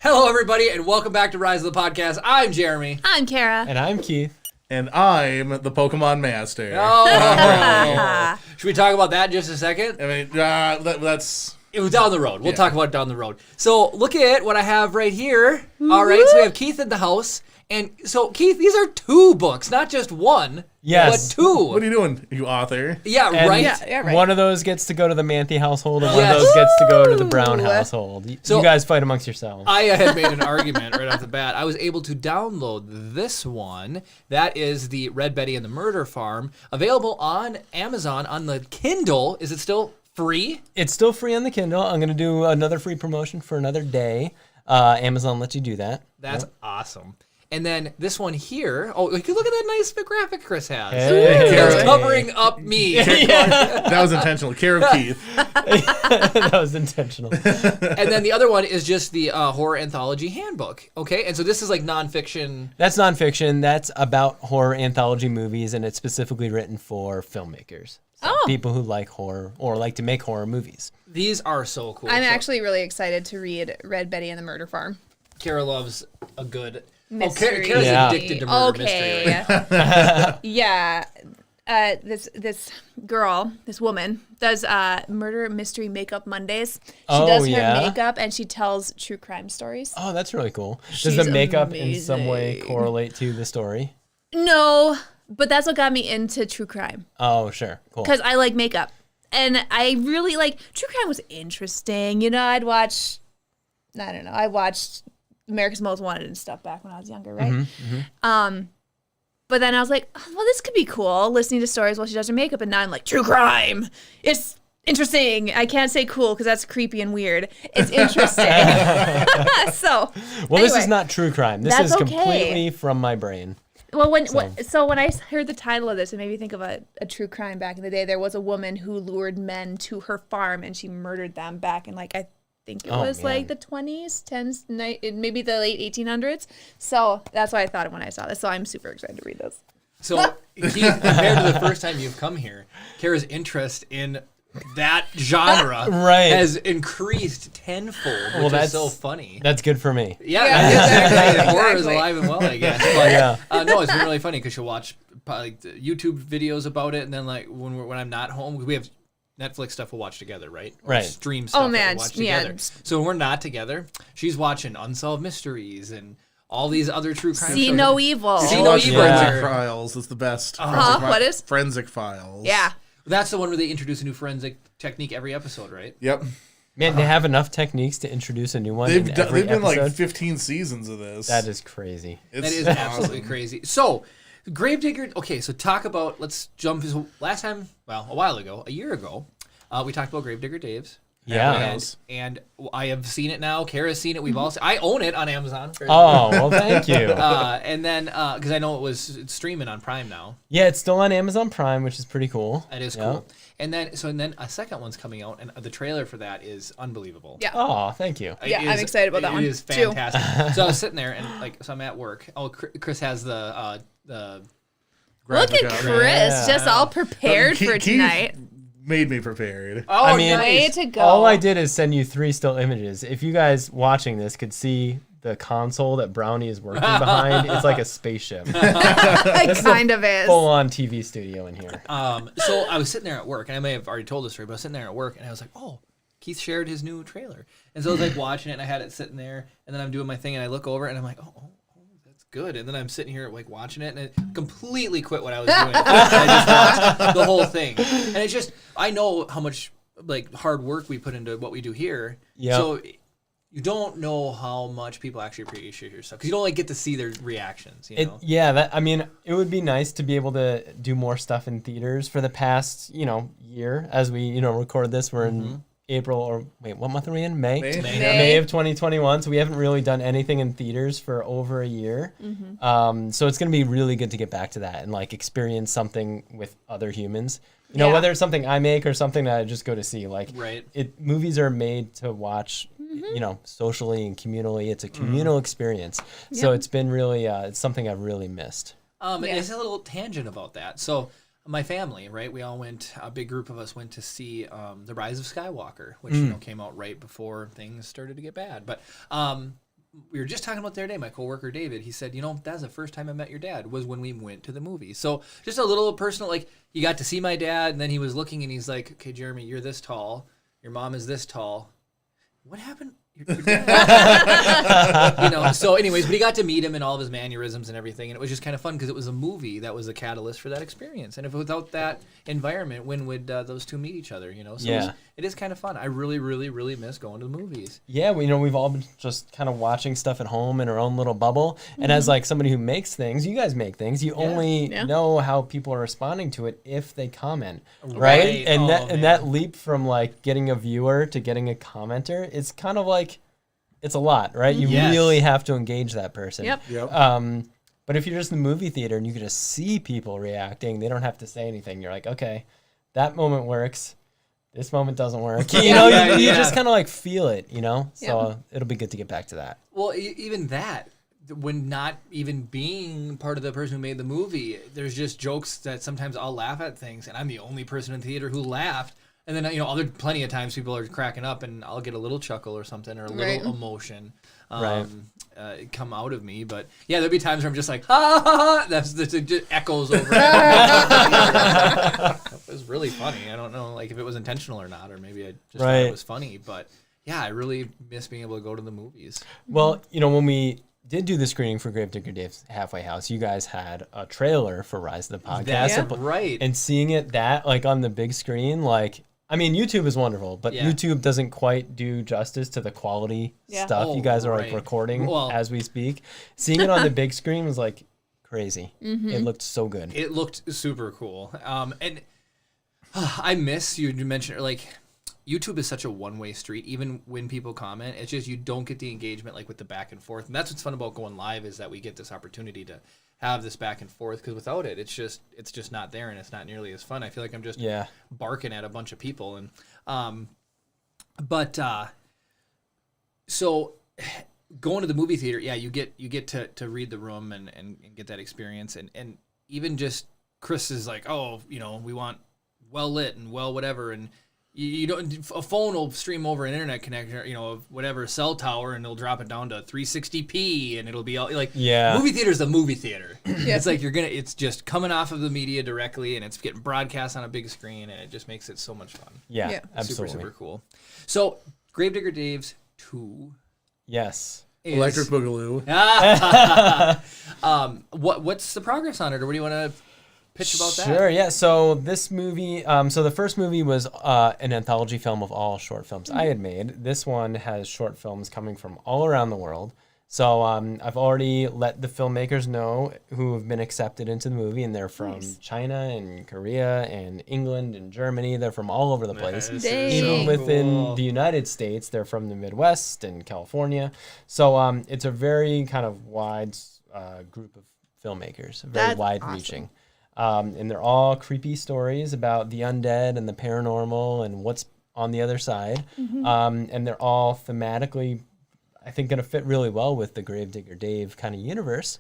Hello, everybody, and welcome back to Rise of the Podcast. I'm Jeremy. I'm Kara. And I'm Keith. And I'm the Pokemon Master. Oh, should we talk about that in just a second? I mean, that's... It was down the road. We'll talk about it down the road. So look at what I have right here. All right, so we have Keith in the house. And so, Keith, these are 2 books, not just one, yes. but 2. What are you doing, you author? Yeah, And right? Yeah, right. One of those gets to go to the Manthe household, and one of those gets to go to the Brown Ooh. household. So- you guys fight amongst yourselves. I had made an argument right off the bat. I was able to download this one. That is the Red Betty and the Murder Farm, available on Amazon on the Kindle. Is it still free? It's still free on the Kindle. I'm going to do another free promotion for another day. Amazon lets you do that. That's awesome. And then this one here, oh, look at that nice graphic Chris has. Hey. It's covering up me. That was intentional. Care of Keith. That was intentional. And then the other one is just the horror anthology handbook. Okay, and so this is like nonfiction. That's nonfiction. That's about horror anthology movies, and it's specifically written for filmmakers. So people who like horror or like to make horror movies. These are so cool. I'm So actually really excited to read Red Betty and the Murder Farm. Kara loves a good Mystery. Kara's Yeah. addicted to murder mystery. Yeah. This girl, this woman, does murder mystery makeup Mondays. She does her makeup and she tells true crime stories. Oh, that's really cool. Does She's the makeup in some way amazing. correlate to the story? No, but that's what got me into true crime. Oh, sure. Cool. Because I like makeup. And I really like, true crime was interesting. You know, I watched America's Most Wanted and stuff back when I was younger, right? But then I was like, oh, well, this could be cool, listening to stories while she does her makeup. And now I'm like, true crime. It's interesting. I can't say cool because that's creepy and weird. It's interesting. Well, this is anyway, not true crime. This that's is okay. completely from my brain. Well, when I heard the title of this, it made me think of a true crime back in the day. There was a woman who lured men to her farm and she murdered them back in I think it was like the 20s, 10s, maybe the late 1800s. So that's why I thought it when I saw this. So I'm super excited to read this. So, Keith, compared to the first time you've come here, Kara's interest in that genre has increased tenfold, which is so funny. That's good for me. Yeah, horror is alive and well, I guess. But, Yeah. no, it's been really funny because she'll watch YouTube videos about it, and then when I'm not home, because we have Netflix stuff we'll watch together, right? Or Right. stream stuff that we'll watch together. Yeah. So when we're not together, she's watching Unsolved Mysteries and all these other true crime See shows. no evil. See no evil. Forensic Files is the best. What is? Forensic Files. Yeah. That's the one where they introduce a new forensic technique every episode, right? Yep. Man, they have enough techniques to introduce a new one in every They've been like episode. 15 seasons of this. That is crazy. That is absolutely crazy. So, Gravedigger, okay, so talk about, let's jump, so a while ago, a year ago, we talked about Gravedigger Daves. Yeah. And I have seen it now. Kara's seen it. We've all I own it on Amazon. Oh, well, thank you. And then, because I know it's streaming on Prime now. Yeah, it's still on Amazon Prime, which is pretty cool. That is cool. And then a second one's coming out, and the trailer for that is unbelievable. Yeah. Oh, thank you. Yeah, I'm excited about that one, It is too. fantastic. So I was sitting there, and so I'm at work. Oh, Chris has the Look at Chris, just all prepared for tonight. Made me prepared. Oh, I mean, nice. Way to go. All I did is send you 3 still images. If you guys watching this could see the console that Brownie is working behind, it's like a spaceship. It kind of is. Full-on TV studio in here. So I was sitting there at work, and I may have already told this story, but I was sitting there at work, and I was like, oh, Keith shared his new trailer. And so I was like watching it, and I had it sitting there, and then I'm doing my thing, and I look over, and I'm like, oh, that's good. And then I'm sitting here like watching it, and I completely quit what I was doing. And I just watched the whole thing. And it's just, I know how much hard work we put into what we do here. Yep. So you don't know how much people actually appreciate your stuff because you don't get to see their reactions. You know? It would be nice to be able to do more stuff in theaters. For the past, year, as we, record this, we're in April, or wait, what month are we in? May? May of 2021. So we haven't really done anything in theaters for over a year. So it's going to be really good to get back to that and experience something with other humans. Whether it's something I make or something that I just go to see. Movies are made to watch, socially and communally. It's a communal experience. So it's been really, it's something I've really missed. It's a little tangent about that. So my family, right? We all went. A big group of us went to see the Rise of Skywalker, which came out right before things started to get bad. But we were just talking about the other day, my coworker David, he said, that's the first time I met your dad was when we went to the movie. So just a little personal, like he got to see my dad and then he was looking and he's like, okay, Jeremy, you're this tall. Your mom is this tall. What happened? Your dad? So anyways, but he got to meet him and all of his mannerisms and everything. And it was just kind of fun because it was a movie that was a catalyst for that experience. And if without that environment, when would those two meet each other, So it is kind of fun. I really, really, really miss going to the movies. Yeah, we've all been just kind of watching stuff at home in our own little bubble. And as like somebody who makes things, you guys make things, you only know how people are responding to it if they comment, right? And that leap from like getting a viewer to getting a commenter, it's kind of like, it's a lot, right? You really have to engage that person. Yep. But if you're just in the movie theater and you can just see people reacting, they don't have to say anything. You're like, okay, that moment works. This moment doesn't work. You just kind of like feel it, So it'll be good to get back to that. Well, even that, when not even being part of the person who made the movie, there's just jokes that sometimes I'll laugh at things, and I'm the only person in the theater who laughed. And then, other plenty of times people are cracking up and I'll get a little chuckle or something or a little emotion come out of me. But yeah, there'll be times where I'm just like, ha, ha, ha. It just echoes over. It was really funny. I don't know if it was intentional or not, or maybe I just thought it was funny. But yeah, I really miss being able to go to the movies. Well, when we did do the screening for Gravedigger Dave's Halfway House, you guys had a trailer for Rise of the Podcast. That's right. And seeing it on the big screen, YouTube is wonderful, but YouTube doesn't quite do justice to the quality stuff you guys are recording as we speak. Seeing it on the big screen was like crazy. It looked so good. It looked super cool. And I miss, you mentioned, YouTube is such a one-way street. Even when people comment, it's just you don't get the engagement with the back and forth. And that's what's fun about going live is that we get this opportunity to have this back and forth, because without it, it's just not there and it's not nearly as fun. I feel like I'm just barking at a bunch of people. And so going to the movie theater, you get to read the room and get that experience. And even just Chris is like, we want well lit and well whatever, and you don't, a phone will stream over an internet connection, of whatever cell tower, and it'll drop it down to 360p, and it'll be all movie theater's a movie theater. It's like it's just coming off of the media directly, and it's getting broadcast on a big screen, and it just makes it so much fun. Yeah, absolutely. Super cool. So Gravedigger Daves 2. Yes. Electric Boogaloo. What's the progress on it, or what do you want to pitch about that? Sure, yeah. So this movie, so the first movie was an anthology film of all short films I had made. This one has short films coming from all around the world. So I've already let the filmmakers know who have been accepted into the movie, and they're from China and Korea and England and Germany. They're from all over the place. Even within the United States, they're from the Midwest and California. So it's a very kind of wide group of filmmakers, very wide-reaching. And they're all creepy stories about the undead and the paranormal and what's on the other side. And they're all thematically, I think, going to fit really well with the Gravedigger Dave kind of universe.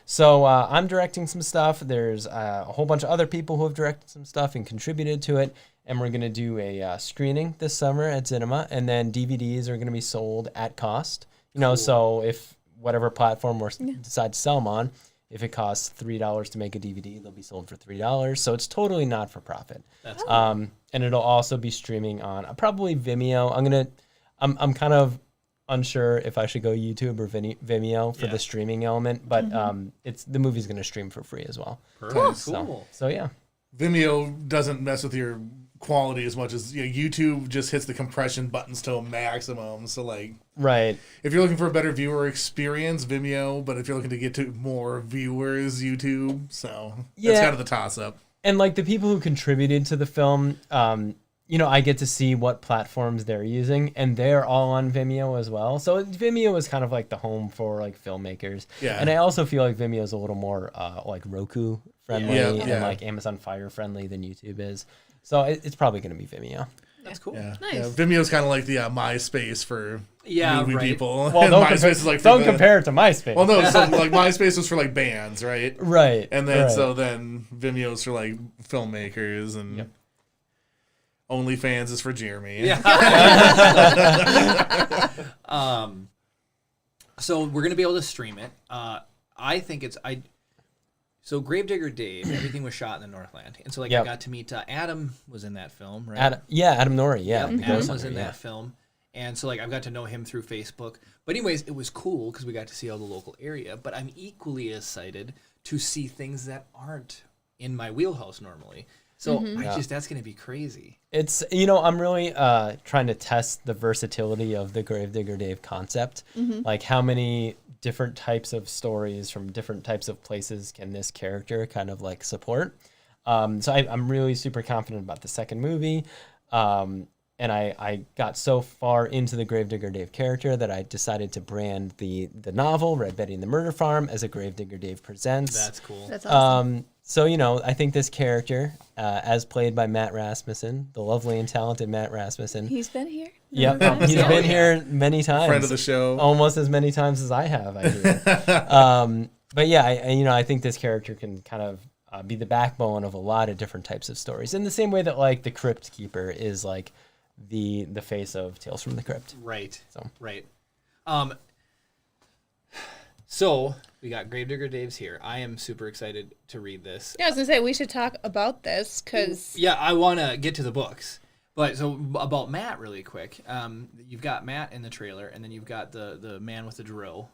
So I'm directing some stuff. There's a whole bunch of other people who have directed some stuff and contributed to it. And we're going to do a screening this summer at Cinema. And then DVDs are going to be sold at cost. So if whatever platform we decide to sell them on, if it costs $3 to make a DVD, they'll be sold for $3. So it's totally not for profit. That's cool. And it'll also be streaming on probably Vimeo. I'm kind of unsure if I should go YouTube or Vimeo for the streaming element, but the movie's going to stream for free as well. Cool. So yeah. Vimeo doesn't mess with your quality as much as YouTube just hits the compression buttons to a maximum. So right, if you're looking for a better viewer experience, Vimeo, but if you're looking to get to more viewers, YouTube. So that's kind of the toss up. And the people who contributed to the film, I get to see what platforms they're using, and they're all on Vimeo as well. So Vimeo is kind of the home for filmmakers. Yeah. And I also feel like Vimeo is a little more Roku friendly and Amazon Fire friendly than YouTube is. So it's probably going to be Vimeo. That's cool. Nice. Yeah, Vimeo's kind of like the MySpace for movie people. Well, don't compare it to MySpace. Well, no, so MySpace was for bands, right? Right. And then then Vimeo's for filmmakers, and OnlyFans is for Jeremy. Yeah. So we're gonna be able to stream it. I think it's So Gravedigger Dave, everything was shot in the Northland, and so I got to meet Adam was in that film, right? Adam Norrie, Adam was in that film, and so I've got to know him through Facebook. But anyways, it was cool because we got to see all the local area. But I'm equally excited to see things that aren't in my wheelhouse normally. So that's going to be crazy. It's, I'm really trying to test the versatility of the Gravedigger Dave concept. Like how many different types of stories from different types of places can this character kind of like support. So I'm really super confident about the second movie. And I got so far into the Gravedigger Dave character that I decided to brand the novel, Red Betty and the Murder Farm, as a Gravedigger Dave Presents. That's cool. That's awesome. So, I think this character, as played by Matt Rasmussen, the lovely and talented Matt Rasmussen. He's been here. Yep, he's been here many times. Friend of the show. Almost as many times as I have, I hear. But yeah, I think this character can kind of be the backbone of a lot of different types of stories. In the same way that, like, the Crypt Keeper is, like, the face of Tales from the Crypt. Right. Right. So we got Gravedigger Dave's here. I am super excited to read this. Yeah, I was gonna say we should talk about this because I want to get to the books. But so about Matt really quick. You've got Matt in the trailer, and then you've got the man with the drill.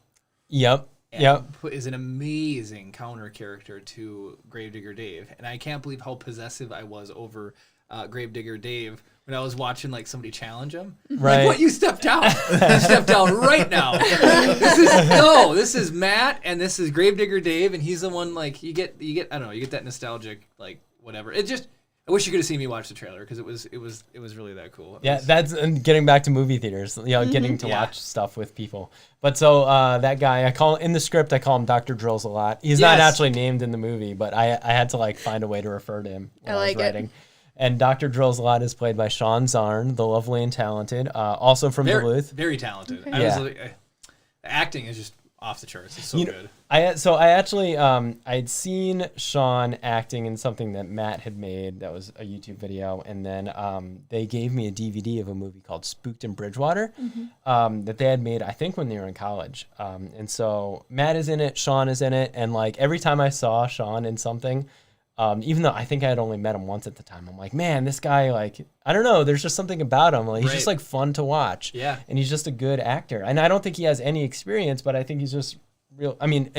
Yep. Is an amazing counter character to Gravedigger Dave, and I can't believe how possessive I was over Gravedigger Dave when I was watching like somebody challenge him. Right. Like, what? You step down. You step down right now. This is Matt, and this is Gravedigger Dave, and he's the one like you get I don't know, you get that nostalgic like whatever. I wish you could have seen me watch the trailer because it was really that cool. That's getting back to movie theaters, getting to watch stuff with people. But so that guy, in the script, I call him Dr. Drills a lot. He's not actually named in the movie, but I had to like find a way to refer to him when I was writing. And Dr. Drills a lot is played by Sean Zarn, the lovely and talented, also from Duluth. Very talented. Okay. I was like, acting is just off the charts. It's so good. I'd seen Sean acting in something that Matt had made that was a YouTube video, and then they gave me a DVD of a movie called Spooked in Bridgewater that they had made, I think, when they were in college. And so Matt is in it, Sean is in it, and like every time I saw Sean in something, even though I think I had only met him once at the time, I'm like, man, this guy, like, I don't know, there's just something about him. Like, he's just like fun to watch. Yeah. And he's just a good actor. And I don't think he has any experience, but I think he's just real. I mean,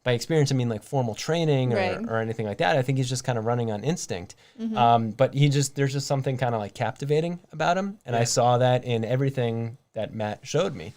by experience, I mean like formal training or anything like that. I think he's just kind of running on instinct. But there's just something kind of like captivating about him. And I saw that in everything that Matt showed me.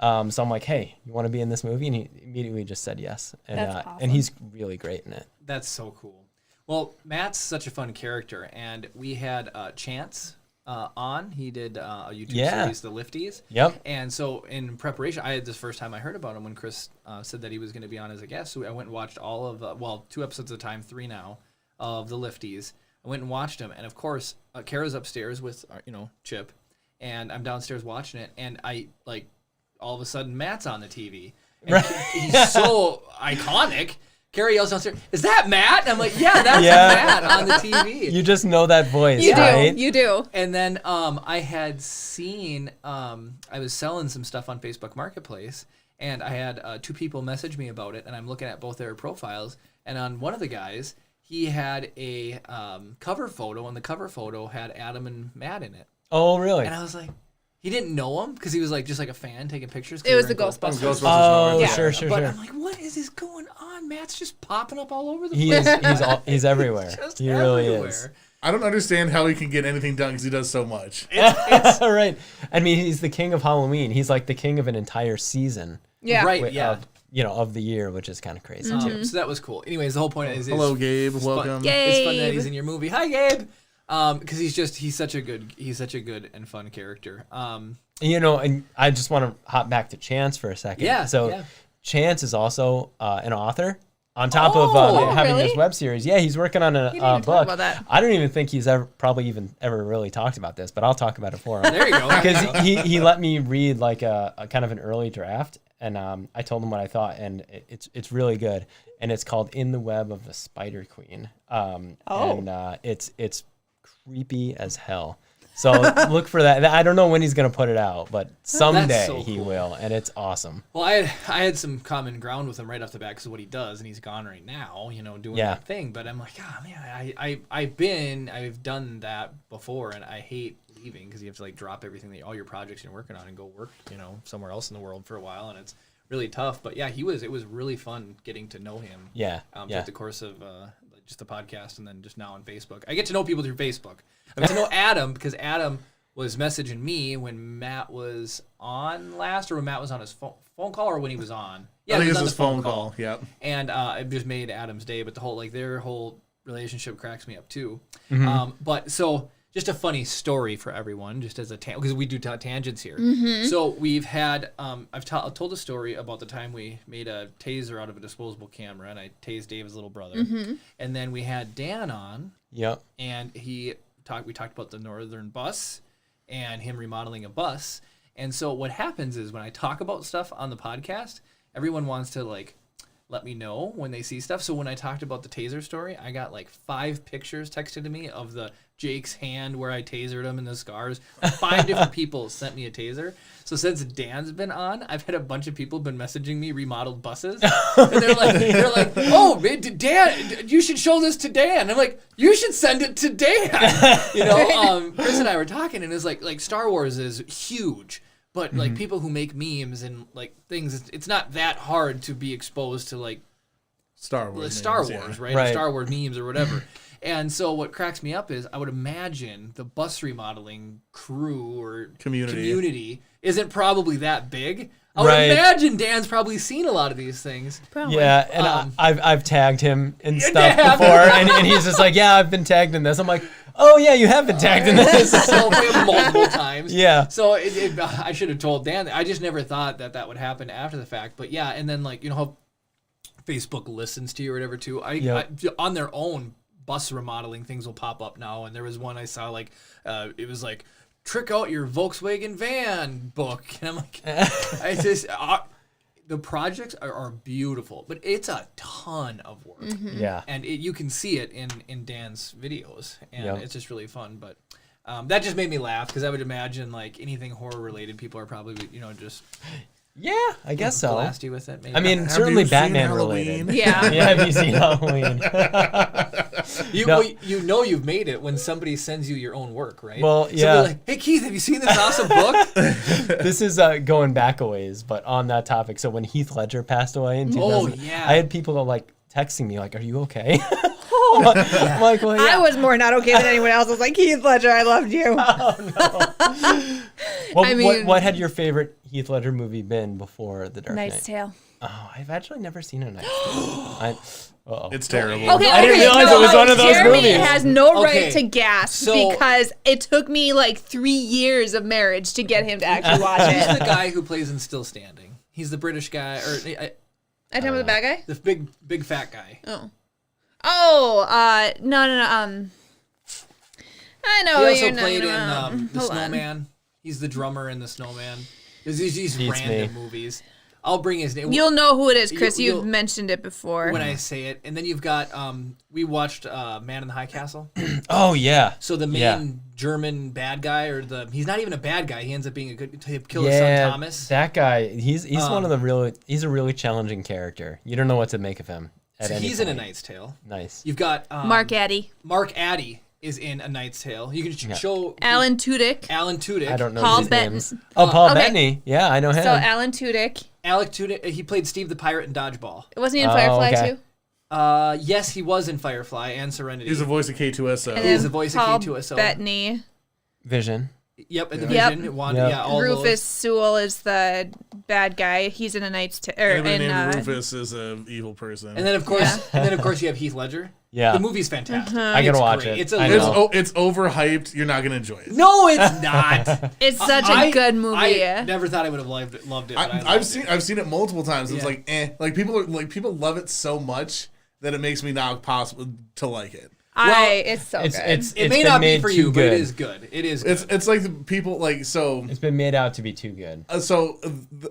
So I'm like, hey, you want to be in this movie? And he immediately just said yes. And That's awesome. And he's really great in it. That's so cool. Well, Matt's such a fun character, and we had Chance on. He did a YouTube series, The Lifties. Yep. And so in preparation, I had this first time I heard about him when Chris said that he was going to be on as a guest. So I went and watched all of, 2 episodes at a time, 3 now, of The Lifties. I went and watched them, and of course, Kara's upstairs with, Chip, and I'm downstairs watching it, and I, like, all of a sudden, Matt's on the TV. And he's so iconic. Carrie yells downstairs, "Is that Matt?" And I'm like, "Yeah, that's Matt on the TV." You just know that voice, You do. And then I had seen, I was selling some stuff on Facebook Marketplace, and I had 2 people message me about it, and I'm looking at both their profiles, and on one of the guys, he had a cover photo, and the cover photo had Adam and Matt in it. Oh, really? And I was like, he didn't know him because he was like just like a fan taking pictures. It was the Ghostbusters. Oh, Yeah. sure. But I'm like, what is going on? Matt's just popping up all over the place. He's everywhere. Just He really everywhere. is. I don't understand how he can get anything done because he does so much. Right. I mean, he's the king of Halloween. He's like the king of an entire season. Yeah. Right. Yeah. Of the year, which is kind of crazy too. So that was cool. Anyways, the whole point is, Hello, Gabe. Welcome. It's fun that he's in your movie. Hi, Gabe. Because he's such a good and fun character. And I just want to hop back to Chance for a second. Yeah. So Chance is also an author. On top of having really? this web series. Yeah, he's working on a He didn't even book. talk about that. I don't even think he's ever really talked about this, but I'll talk about it for him. There you go. Because he let me read like a kind of an early draft, and I told him what I thought, and it's really good. And it's called In the Web of the Spider Queen. And it's creepy as hell. So look for that. I don't know when he's going to put it out, but someday so he cool. will, and it's awesome. Well, I had some common ground with him right off the bat because of what he does, and he's gone right now, doing that thing. But I'm like, oh man, I've done that before, and I hate leaving because you have to like drop everything all your projects you're working on and go work, somewhere else in the world for a while, and it's really tough. But yeah, it was really fun getting to know him. Through the course of just the podcast, and then just now on Facebook. I get to know people through Facebook. I get to know Adam because Adam was messaging me when Matt was on last, or when Matt was on his phone call, or when he was on. Yeah, I think it was it's on his the phone call. Yep. And it just made Adam's day. But the whole their whole relationship cracks me up too. But so just a funny story for everyone, just as a because we do tangents here. So we've had I've told a story about the time we made a taser out of a disposable camera, and I tased Dave's little brother. And then we had Dan on. Yep. And we talked about the Northern bus and him remodeling a bus. And so what happens is when I talk about stuff on the podcast, everyone wants to let me know when they see stuff. So when I talked about the taser story, I got 5 pictures texted to me of the Jake's hand where I tasered him and the scars. 5 different people sent me a taser. So since Dan's been on, I've had a bunch of people been messaging me remodeled buses. And they're like, oh, Dan, you should show this to Dan. I'm like, you should send it to Dan. Chris and I were talking, and it's like Star Wars is huge. But people who make memes and things, it's not that hard to be exposed to Star Wars, right? Or Star Wars memes or whatever. And so what cracks me up is I would imagine the bus remodeling crew or community isn't probably that big. I would imagine Dan's probably seen a lot of these things. Probably. Yeah, and I've tagged him in stuff before, and he's just like, yeah, I've been tagged in this. I'm like, oh yeah, you have been tagged in this. So multiple times. Yeah. So I should have told Dan. I just never thought that would happen after the fact. But yeah, and then how Facebook listens to you or whatever too. I on their own bus remodeling things will pop up now, and there was one I saw it was trick out your Volkswagen van book, and I'm like, the projects are beautiful, but it's a ton of work. Yeah, and you can see it in Dan's videos, and it's just really fun. But that just made me laugh because I would imagine anything horror related, people are probably just. Yeah, I guess so. Blast you with it, maybe. I mean, certainly Batman related. Yeah. Yeah, have you seen Halloween? You've made it when somebody sends you your own work, right? Well, yeah. So like, hey Keith, have you seen this awesome book? This is going back a ways, but on that topic. So when Heath Ledger passed away in 2000, I had people texting me are you okay? I'm like, well, yeah. I was more not okay than anyone else. I was like, Heath Ledger, I loved you. Oh, no. What had your favorite Heath Ledger movie been before The Dark Knight? Knight's Tale. Oh, I've actually never seen A Knight's Tale. It's terrible. Okay, I didn't realize it was one of those Jeremy movies. has no right to gasp because it took me 3 years of marriage to get him to actually watch He's it. the guy who plays in Still Standing. He's the British guy, or I talking about the bad guy? the big fat guy. No. I know. He also played in The Snowman. He's the drummer in The Snowman. There's these random movies. I'll bring his name. You'll know who it is, Chris. You've mentioned it before. When I say it. And then you've got, we watched Man in the High Castle. Oh, yeah. So the main German bad guy, he's not even a bad guy. He ends up being a good, to kill his son Thomas. That guy, he's one of the he's a really challenging character. You don't know what to make of him. He's in A Knight's Tale. Nice. You've got Mark Addy. Mark Addy is in A Knight's Tale. You can show Alan Tudyk. I don't know Paul his names. Bettany. Oh, Paul Bettany. Yeah, I know him. So Alan Tudyk. Alec Tudyk. He played Steve the Pirate in Dodgeball. Wasn't he in Firefly too? Yes, he was in Firefly and Serenity. He's the voice of K2SO. He's the voice Paul of K2SO. Vision. Vision. Yep, in the Vision. Wanda, yeah, all Rufus those. Sewell is the bad guy. He's in A Knight's Tale. Everybody named Rufus is an evil person. And then of course, you have Heath Ledger. Yeah, the movie's fantastic. I gotta watch great. it. It's overhyped. You're not gonna enjoy it. No, it's not. It's such a good movie. I never thought I would have loved it. I've seen it multiple times. It's people love it so much that it makes me not possible to like it. It's so good. It may not be for you, but it is good. It is good. It's like the people like so. It's been made out to be too good.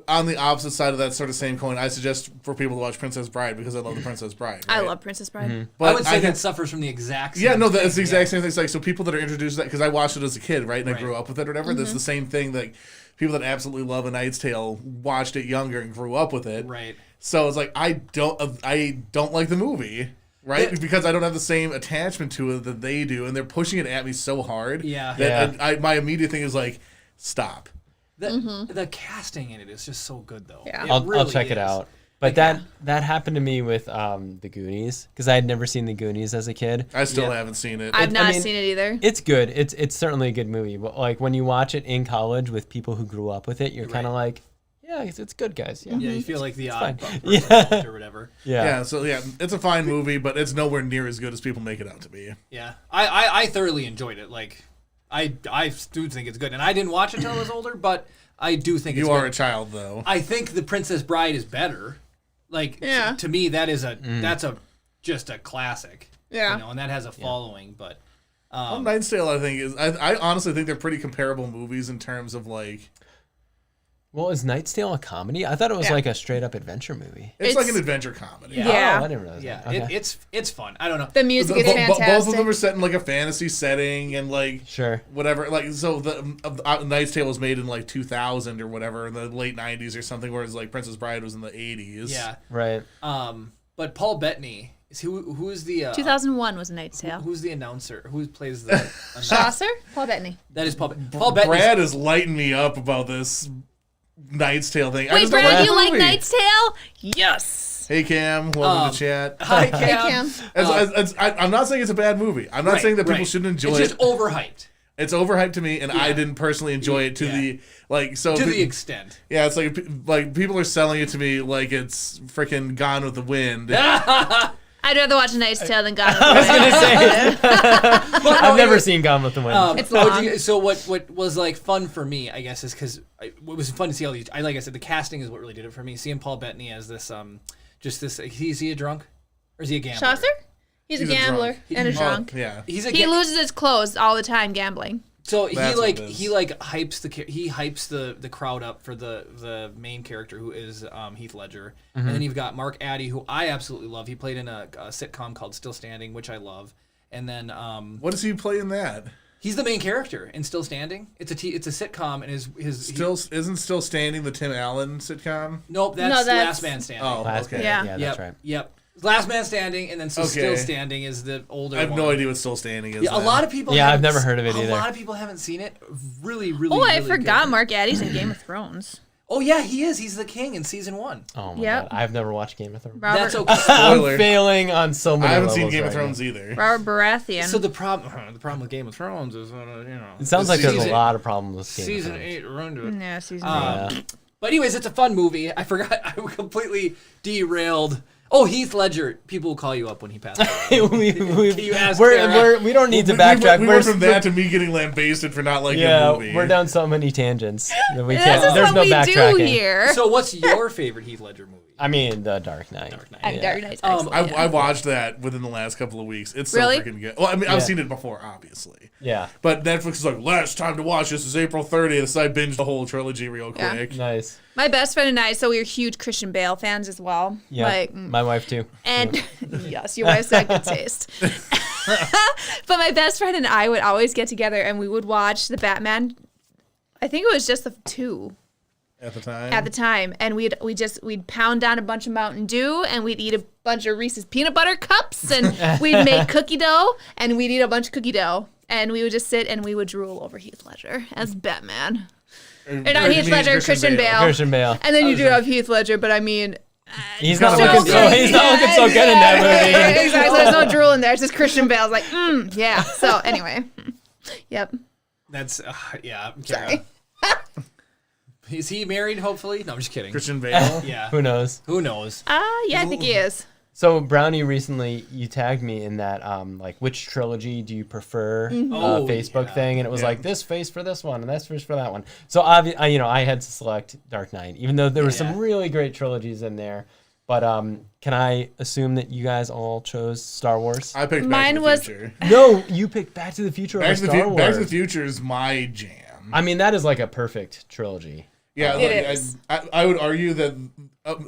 On the opposite side of that sort of same coin, I suggest for people to watch Princess Bride because I love the Princess Bride. Right? I love Princess Bride. Mm-hmm. But I would say that suffers from the exact same that's thing. the exact same thing. It's like so people that are introduced to that because I watched it as a kid, right, and I Right. grew up with it or whatever. That's the same thing that people that absolutely love A Knight's Tale watched it younger and grew up with it. Right. So it's like I don't like the movie. Right, because I don't have the same attachment to it that they do, and they're pushing it at me so hard. Yeah. That my immediate thing is like, stop. The casting in it is just so good, though. Yeah. I'll check it out. But that happened to me with the Goonies because I had never seen the Goonies as a kid. I still haven't seen it. I've not seen it either. It's good. It's certainly a good movie. But like when you watch it in college with people who grew up with it, you're kind of like, yeah, it's good, guys. Yeah, Yeah, you feel like the odd fine. person or whatever. yeah. So it's a fine movie, but it's nowhere near as good as people make it out to be. Yeah, I thoroughly enjoyed it. Like, I do think it's good, and I didn't watch it until I was older, but I do think it's You are good. a child, though. I think The Princess Bride is better. Like, to me, that is just a classic. Yeah. You know, and that has a following, but. Knight's Tale, I think, is. I honestly think they're pretty comparable movies in terms of like. Well, is Knight's Tale a comedy? I thought it was like a straight up adventure movie. It's like an adventure comedy. Yeah. Oh, I didn't realize Yeah, that. Okay. it's fun. I don't know. The music is fantastic. Both of them are set in like a fantasy setting and like Sure. whatever. Like so, the Knight's Tale was made in like 2000 or whatever in the late 90s or something, whereas like Princess Bride was in the 80s. Yeah. Right. But Paul Bettany is who is the 2001 was A Knight's Tale. who's the announcer? Who plays the Chaucer? Paul Bettany. That is Paul Bettany. Paul Bettany. Brad is lighting me up about this Knight's Tale thing. Wait, Brad, you like Knight's Tale? Yes. Hey Cam, welcome to chat. Hi, Hey, Cam. Cam. I'm not saying it's a bad movie. I'm not saying that people shouldn't enjoy it's it. It's just overhyped. It's overhyped to me, and I didn't personally enjoy it to the like. So to the extent. Yeah, it's like people are selling it to me like it's freaking Gone with the Wind. I'd rather watch A Knight's Tale than Gone with the I was Wind. gonna say I've never seen Gone with the Wind. It's long. So what was like fun for me, I guess, is because it was fun to see all these. Like I said, the casting is what really did it for me. Seeing Paul Bettany as this, just this. Is he a drunk, or is he a gambler? Chaucer? He's a gambler drunk. and a drunk. Yeah. He loses his clothes all the time gambling. So That's what it is. he hypes the crowd up for the main character who is Heath Ledger, and then you've got Mark Addy, who I absolutely love. He played in a sitcom called Still Standing, which I love, and then What does he play in that? he's the main character in Still Standing. It's a sitcom, and Isn't Still Standing the Tim Allen sitcom? Nope, that's Last Man Standing. Oh, Last okay. Man. Yeah. Yeah, Yep, that's right. Yep. Last Man Standing, and then Still Okay. Standing is the older I have one. no idea what Still Standing is. Yeah, a then. lot of people. Yeah, I've haven't never s- heard of it A either. lot of people haven't seen it. Really, really. Oh, I really forgot good. Mark Addy's in Game of Thrones. Oh yeah, he is. He's the king in season 1. Oh my Yep. god, I've never watched Game of Thrones. Robert, That's okay. Spoiler. I'm failing on so many I haven't levels seen Game of right Thrones now. either. Robert Baratheon. So the problem with Game of Thrones is, It sounds like there's Season- a lot of problems with Game season of Thrones. 8 run to it. yeah, season Yeah. But anyways, it's a fun movie. I forgot. I completely derailed. Oh, Heath Ledger. People will call you up when he passes away. You ask Kara. We don't need to We backtrack. went from that to me getting lambasted for not liking yeah, the movie. we're down so many tangents that we This can't. is There's what no we do backtracking. here. So what's your favorite Heath Ledger movie? I mean, The Dark Knight. Dark Knight. And Dark Knight's Um, excellent. I watched that within the last couple of weeks. It's so Really? freaking good. Well, I mean, I've seen it before, obviously. Yeah, But Netflix is like, last time to watch this is April 30th, so I binged the whole trilogy real Yeah. quick. nice. My best friend and I, so we were huge Christian Bale fans as well. Yeah, Like, my wife too. and yes, your wife's got good taste. But my best friend and I would always get together and we would watch the Batman. I think it was just the 2 At the time. at the time, and we'd pound down a bunch of Mountain Dew and we'd eat a bunch of Reese's peanut butter cups and we'd make cookie dough and we'd eat a bunch of cookie dough and we would just sit and we would drool over Heath Ledger as Batman. Or not Heath Ledger, Christian Bale. Christian Bale. And then you do have Heath Ledger, but I mean, He's not So looking good. so. He's not looking so good in that movie. exactly. There's no drool in there. It's just Christian Bale's like, yeah. So anyway, yep. That's yeah. Sorry. Is he married? Hopefully. No, I'm just kidding. Christian Bale. Yeah. Who knows? Who knows? Yeah, I think he is. So Brownie, recently you tagged me in that like which trilogy do you prefer Oh, Facebook yeah. thing, and it was Yeah. like this face for this one and this face for that one. So I had to select Dark Knight, even though there were some really great trilogies in there. But can I assume that you guys all chose Star Wars? I picked Mine Back to the was- Future. No, you picked Back to the Future over Star Wars. Back to the Future is my jam. I mean, that is like a perfect trilogy. Yeah, It is. I would argue that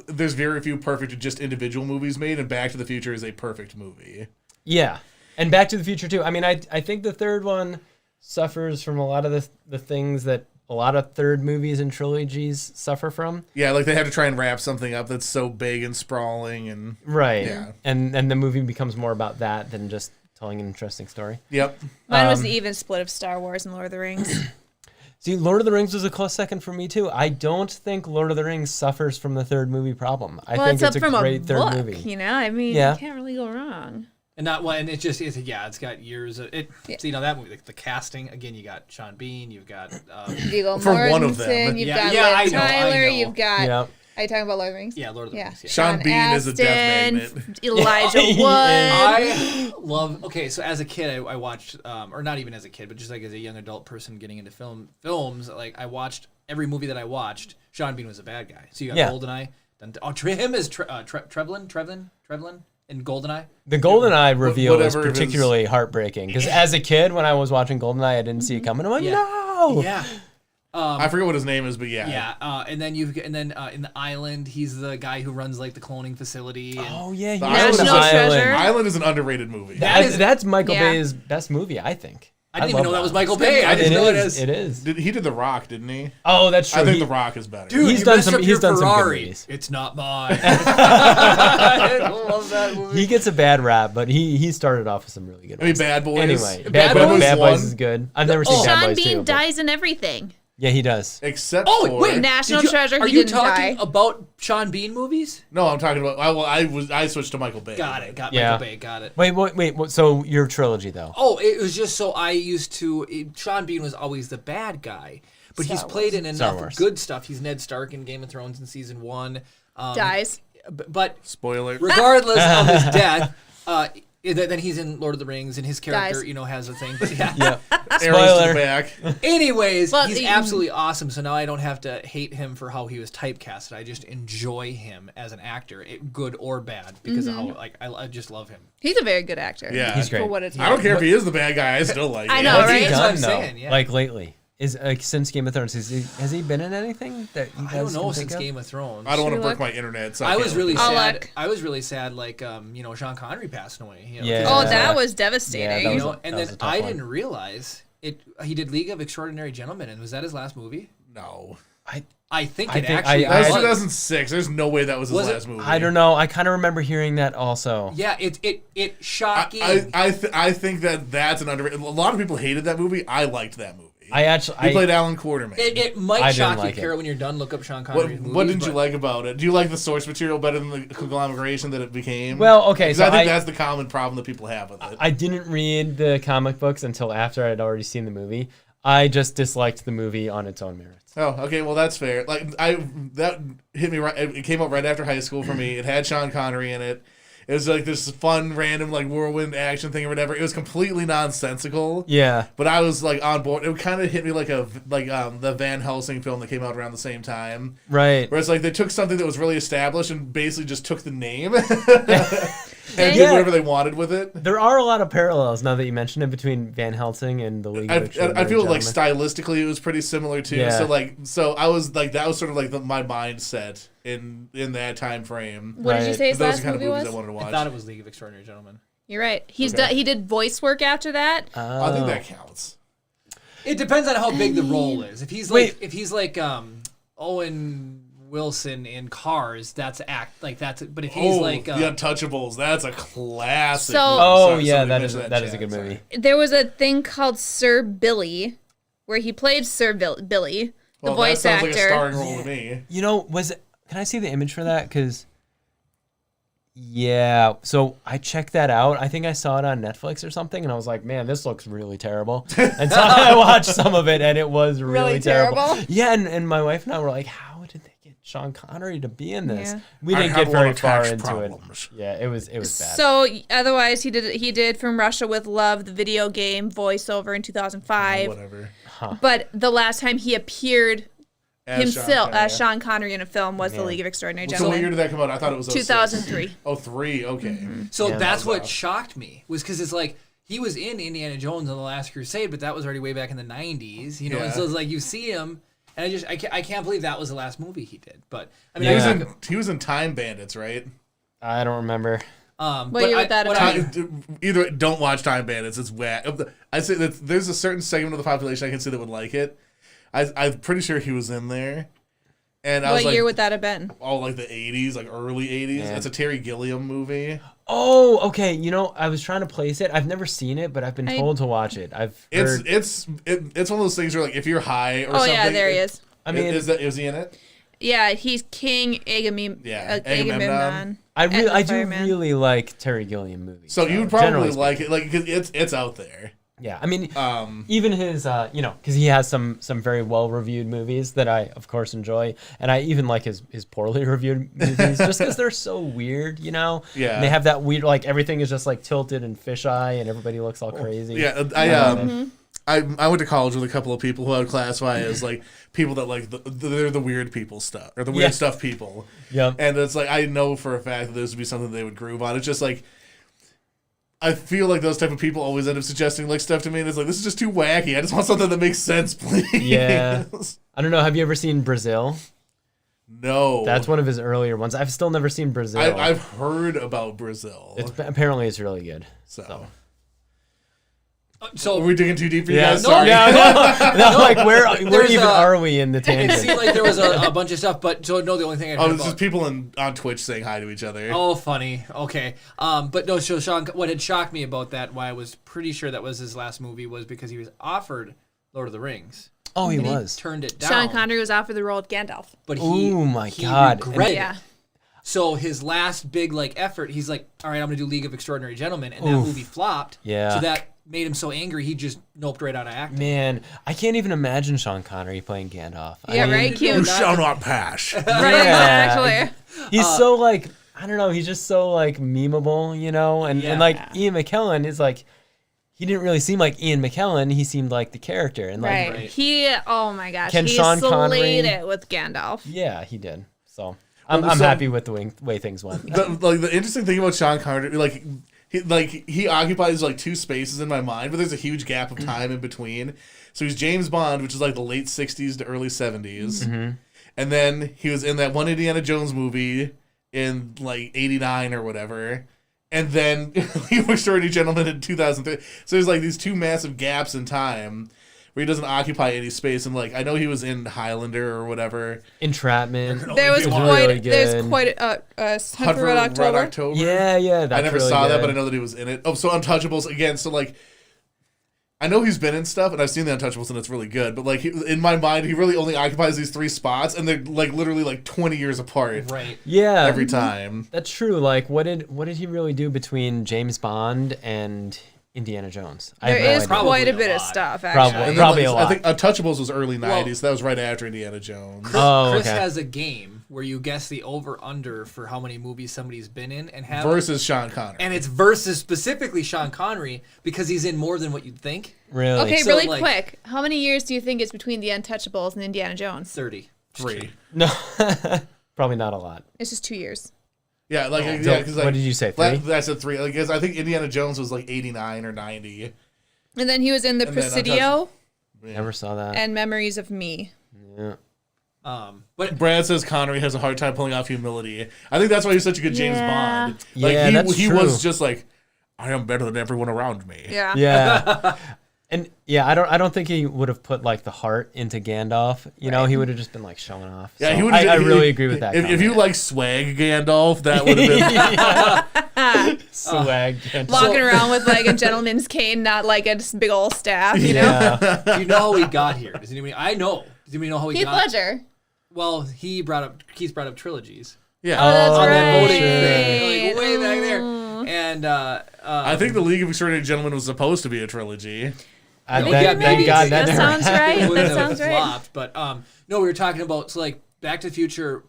there's very few perfect just individual movies made, and Back to the Future is a perfect movie. Yeah, and Back to the Future too. I mean, I think the third one suffers from a lot of the things that a lot of third movies and trilogies suffer from. Yeah, like they have to try and wrap something up that's so big and sprawling and Right. Yeah. And the movie becomes more about that than just telling an interesting story. Yep. Mine was the even split of Star Wars and Lord of the Rings. See, Lord of the Rings was a close second for me too. I don't think Lord of the Rings suffers from the third movie problem. I think it's a from great third book, ube. you know? I mean, Yeah. you can't really go wrong. And not one. And it just is. Yeah, it's got years of it. Yeah. So, that movie, the casting again. You got Sean Bean. You've got. Viggo For Mortensen, one of them. you've Yeah, got yeah, Liv I know. Tyler, you've got. Yeah. Are you talking about Lord of the Rings? Yeah, Lord of the Rings. Yeah. Sean Bean is a death magnet. Elijah He is. Wood. I love. Okay, so as a kid, I watched, or not even as a kid, but just like as a young adult person getting into films, like I watched every movie that I watched. Sean Bean was a bad guy. So you got Yeah. GoldenEye. Him as Trevlin in GoldenEye. The GoldenEye reveal is whatever it is. particularly heartbreaking because as a kid, when I was watching GoldenEye, I didn't see it coming. I'm like, Yeah. no. Yeah. I forget what his name is, but yeah. Yeah, and then in the Island, he's the guy who runs like the cloning facility. And Oh yeah, he The was on National the Treasure. island. Island is an underrated movie. That's Michael Yeah. Bay's best movie, I think. I didn't even know love that was Michael Bay. I It just know it is. as. It is. He did The Rock, didn't he? Oh, that's true. I think He- The Rock is better. Dude, He's you done messed some- up he's your done some good Ferrari. movies. It's not mine. I love that movie. He gets a bad rap, but he started off with some really good I mean, ones. Bad Boys. Anyway, Bad Bad Boys Boys one. is good. I've never seen Bad Sean Boys Bean 2. but- dies in everything. Yeah, he does. Except Oh for wait, National did you- Treasure, Are he you didn't talking die. about Sean Bean movies? No, I'm talking about. I switched to Michael Bay. Got it. Got Yeah. Michael Bay. Got it. Wait. So your trilogy though? Oh, it was just so I used to. Sean Bean was always the bad guy, but he's played in Star enough Wars. good stuff. He's Ned Stark in Game of Thrones in season 1. Dies. But Spoiler. regardless of his death, then he's in Lord of the Rings, and his character, Dies. has a thing. But yeah. Yeah. Arrows to the Spoiler. back. Anyways, Well, he's the- absolutely awesome. So now I don't have to hate him for how he was typecasted. I just enjoy him as an actor, good or bad, because of how I just love him. He's a very good actor. Yeah. He's great. For what it's I don't worth. care if he is the bad guy. I still like I him. know, What's right? he That's what done I'm though? saying, yeah. Like lately, is since Game of Thrones, has he been in anything that you guys I don't know can since think of? Game of Thrones. I don't want to Should we break look? my internet. So I was really I'll sad. look. I was really sad. Like Sean Connery passed away. Yeah. Oh, Yeah. that was devastating. that You was know, a- and that was then a tough I one. didn't realize it. He did League of Extraordinary Gentlemen, and was that his last movie? No. I think I it think actually That was was. 2006. There's no way that was his Was it? last movie. I don't know. I kind of remember hearing that also. Yeah, it shocking. I think that's an underrated. A lot of people hated that movie. I liked that movie. I He played Alan Quartermain. It I might didn't shock like you, it. Kara, when you're done. Look up Sean What, Connery's movies. what didn't you but- like about it? Do you like the source material better than the conglomeration that it became? Well, okay, 'Cause so I think I- that's the common problem that people have with it. I didn't read the comic books until after I'd already seen the movie. I just disliked the movie on its own merits. Oh, okay, well that's fair. Like that hit me right. It came out right after high school for me. It had Sean Connery in it. It was like this fun, random, like whirlwind action thing or whatever. It was completely nonsensical. Yeah. But I was like on board. It kind of hit me like the Van Helsing film that came out around the same time. Right. Where it's like they took something that was really established and basically just took the name and Yeah. did whatever they wanted with it. There are a lot of parallels now that you mention it between Van Helsing and the League of I Extraordinary feel like Gentlemen. stylistically it was pretty similar too. Yeah. So I was like that was sort of like my mindset in that time frame. What did you Right. say his Those are last the kind of movie movies was? I wanted to watch. I thought it was League of Extraordinary Gentlemen. You're right. Okay. He did voice work after that. I think that counts. It depends on how big the role is. If he's Wait. like Owen Wilson in Cars, that's but if he's like The Untouchables, that's a classic. So- movie. Oh Sorry, yeah, somebody that is mentioned that is a chat, good sorry. movie. There was a thing called Sir Billy, where he played Sir Billy, the Well, voice that sounds actor. like a starring role to me. You know, can I see the image for that? Because yeah, so I checked that out. I think I saw it on Netflix or something, and I was like, man, this looks really terrible. And so I watched some of it, and it was really, Really terrible. terrible? Yeah, and my wife and I were like, how did they get Sean Connery to be in this? Yeah. We I didn't have get a lot very of far tax into problems. it. Yeah, it was bad. So otherwise, he did From Russia with Love, the video game voiceover in 2005. Whatever. But the last time he appeared himself as Sean Connery in a film was The League of Extraordinary So Gentlemen. what year did that come out? I thought it was 2003. Oh, 3. Okay. So that's what shocked me, was because it's like he was in Indiana Jones and the Last Crusade, but that was already way back in the 90s, you know. And so it's like you see him, and I can't believe that was the last movie he did. But I mean, he was in Time Bandits, right? I don't remember. What year would that have been? Either don't watch Time Bandits. It's whack. I say that there's a certain segment of the population I can see that would like it. I'm pretty sure he was in there. And I was what year would that have been? Oh, like the 80s, like early 80s. Yeah. It's a Terry Gilliam movie. Oh, okay. You know, I was trying to place it. I've never seen it, but I've been told to watch it. I've heard... It's one of those things where, like, if you're high or something. Oh, yeah, there he is. I mean, is he in it? Yeah, he's King Agamemnon. I do really like Terry Gilliam movies. So you would probably like it, like, because it's out there. Yeah, I mean, even his, because he has some very well-reviewed movies that I, of course, enjoy, and I even like his poorly reviewed movies just because they're so weird, you know? Yeah. And they have that weird, like, everything is just, like, tilted and fisheye, and everybody looks all crazy. Yeah, I went to college with a couple of people who I would classify as, like, people that, like, they're the weird people stuff, or the weird stuff people. Yeah. And it's like, I know for a fact that this would be something they would groove on. It's just, like, I feel like those type of people always end up suggesting like stuff to me, and it's like, this is just too wacky. I just want something that makes sense, please. Yeah. I don't know. Have you ever seen Brazil? No. That's one of his earlier ones. I've still never seen Brazil. I've heard about Brazil. Apparently it's really good. So So are we digging too deep for you Yeah, guys? no, Sorry. no, like where even are we in the it tangent? seemed like there was a bunch of stuff, but so no, the only thing I heard Oh, about... it's just people on Twitch saying hi to each other. Oh, funny. Okay. But no, so Sean, what had shocked me about that, why I was pretty sure that was his last movie, was because he was offered Lord of the Rings. Oh, he and was. He turned it down. Sean Connery was offered the role of Gandalf. But Oh my God. regretted Yeah. it. So his last big effort, he's like, all right, I'm gonna do League of Extraordinary Gentlemen, and that movie flopped. Yeah. So that made him so angry, he just noped right out of acting. Man, I can't even imagine Sean Connery playing Gandalf. Yeah, right? Cute. You shall not pass. Right, exactly. He's so like, I don't know, he's just so like memeable, you know? And like Ian McKellen is like, he didn't really seem like Ian McKellen. He seemed like the character. And like, Right. He, oh my gosh. Can he Sean Connery- slayed it with Gandalf. yeah, he did. So I'm happy with the way things went. The interesting thing about Sean Connery, he occupies like two spaces in my mind, but there's a huge gap of time in between. So he's James Bond, which is like the late 60s to early 70s. Mm-hmm. And then he was in that one Indiana Jones movie in like 89 or whatever. And then League of Extraordinary Gentlemen in 2003. So there's like these two massive gaps in time where he doesn't occupy any space. And like, I know he was in Highlander or whatever. Entrapment. There was really there's good. quite a Hunt for Red October. Yeah, that's I never really saw that, good. but I know that he was in it. Oh, so Untouchables again. So like, I know he's been in stuff, and I've seen the Untouchables, and it's really good. But like, in my mind, he really only occupies these three spots, and they're like literally like 20 years apart. Right. Yeah, Every time. That's true. Like, what did he really do between James Bond and Indiana Jones? I There have no is idea. quite a Probably bit a of lot. stuff, Probably. actually. And Probably then, a lot. I think Untouchables was early 90s. Well- So that was right after Indiana Jones. Oh, Chris okay. has a game where you guess the over-under for how many movies somebody's been in and have... Versus Sean Connery. And it's versus specifically Sean Connery because he's in more than what you'd think. Really? Okay, So, really like- quick. How many years do you think is between the Untouchables and Indiana Jones? 30. 3. No, probably not a lot. It's just 2 years. Yeah, like, So, yeah, because like, what did you say, 3? I said 3. Like, 'cause I think Indiana Jones was like 89 or 90. And then he was in The And then Presidio Never saw that. and Memories of Me. Yeah. But Brad says Connery has a hard time pulling off humility. I think that's why he's such a good James Yeah. Bond. Like, Yeah, that's he true. was just like, I am better than everyone around me. Yeah. Yeah. And yeah, I don't think he would have put like the heart into Gandalf. You know, he would have just been like showing off. Yeah, So he would. I really agree with that. If you like swag Gandalf, that would have been. swag, Gandalf. Walking around with like a gentleman's cane, not like a just big old staff, you know? Yeah. do you know how we got here? Does anybody? I know. Does anybody know how we Heath got? Ledger. Well, Keith brought up trilogies. Yeah. Oh, that's On right. that voting thing, like way back there. And I think the League of Extraordinary Gentlemen was supposed to be a trilogy. Thank God that That never sounds happened. right. it wouldn't That have sounds right. flopped. But no, we were talking about like Back to the Future.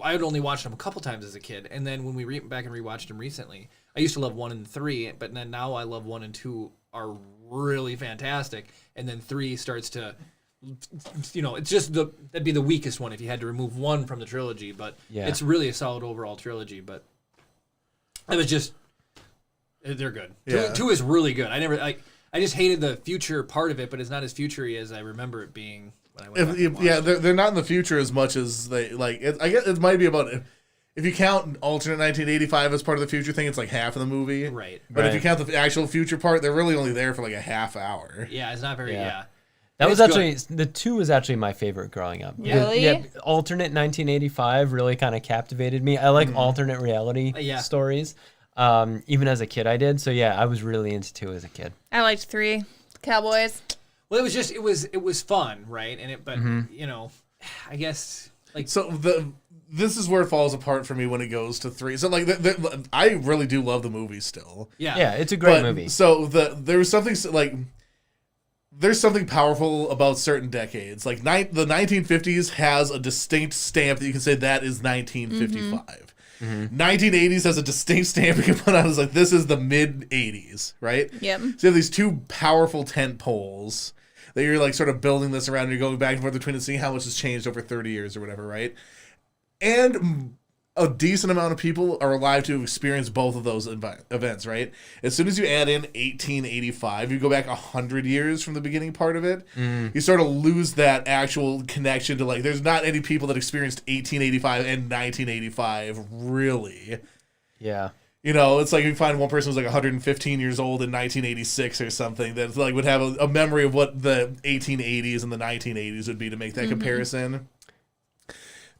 I had only watched them a couple times as a kid, and then when we back and rewatched them recently, I used to love 1 and 3, but then now I love 1 and 2 are really fantastic, and then 3 starts to it's just that'd be the weakest one if you had to remove one from the trilogy. But it's really a solid overall trilogy. But it was just they're good. Yeah. Two is really good. I just hated the future part of it, but it's not as future-y as I remember it being when I went back and watched it. They're not in the future as much as they like. I guess it might be about. If you count alternate 1985 as part of the future thing, it's like half of the movie. Right. But if you count the actual future part, they're really only there for like a half hour. Yeah, it's not very. Yeah. That was actually the 2 was actually my favorite growing up. Really? Yeah. Alternate 1985 really kind of captivated me. I like alternate reality stories. Even as a kid, I did. So yeah, I was really into 2 as a kid. I liked 3. Cowboys. Well, it was fun, right? And but I guess like this is where it falls apart for me when it goes to 3. So like I really do love the movie still. Yeah, it's a great movie. So there's something powerful about certain decades. Like the 1950s has a distinct stamp that you can say that is 1955. 1980s has a distinct stamp you can put on as like this is the mid 80s, right? Yep. So you have these 2 powerful tent poles that you're like sort of building this around and you're going back and forth between and seeing how much has changed over 30 years or whatever, right? And a decent amount of people are alive to experience both of those events, right? As soon as you add in 1885, you go back 100 years from the beginning part of it, you sort of lose that actual connection to, like, there's not any people that experienced 1885 and 1985, really. Yeah. It's like you find one person who's like 115 years old in 1986 or something that like would have a memory of what the 1880s and the 1980s would be to make that comparison.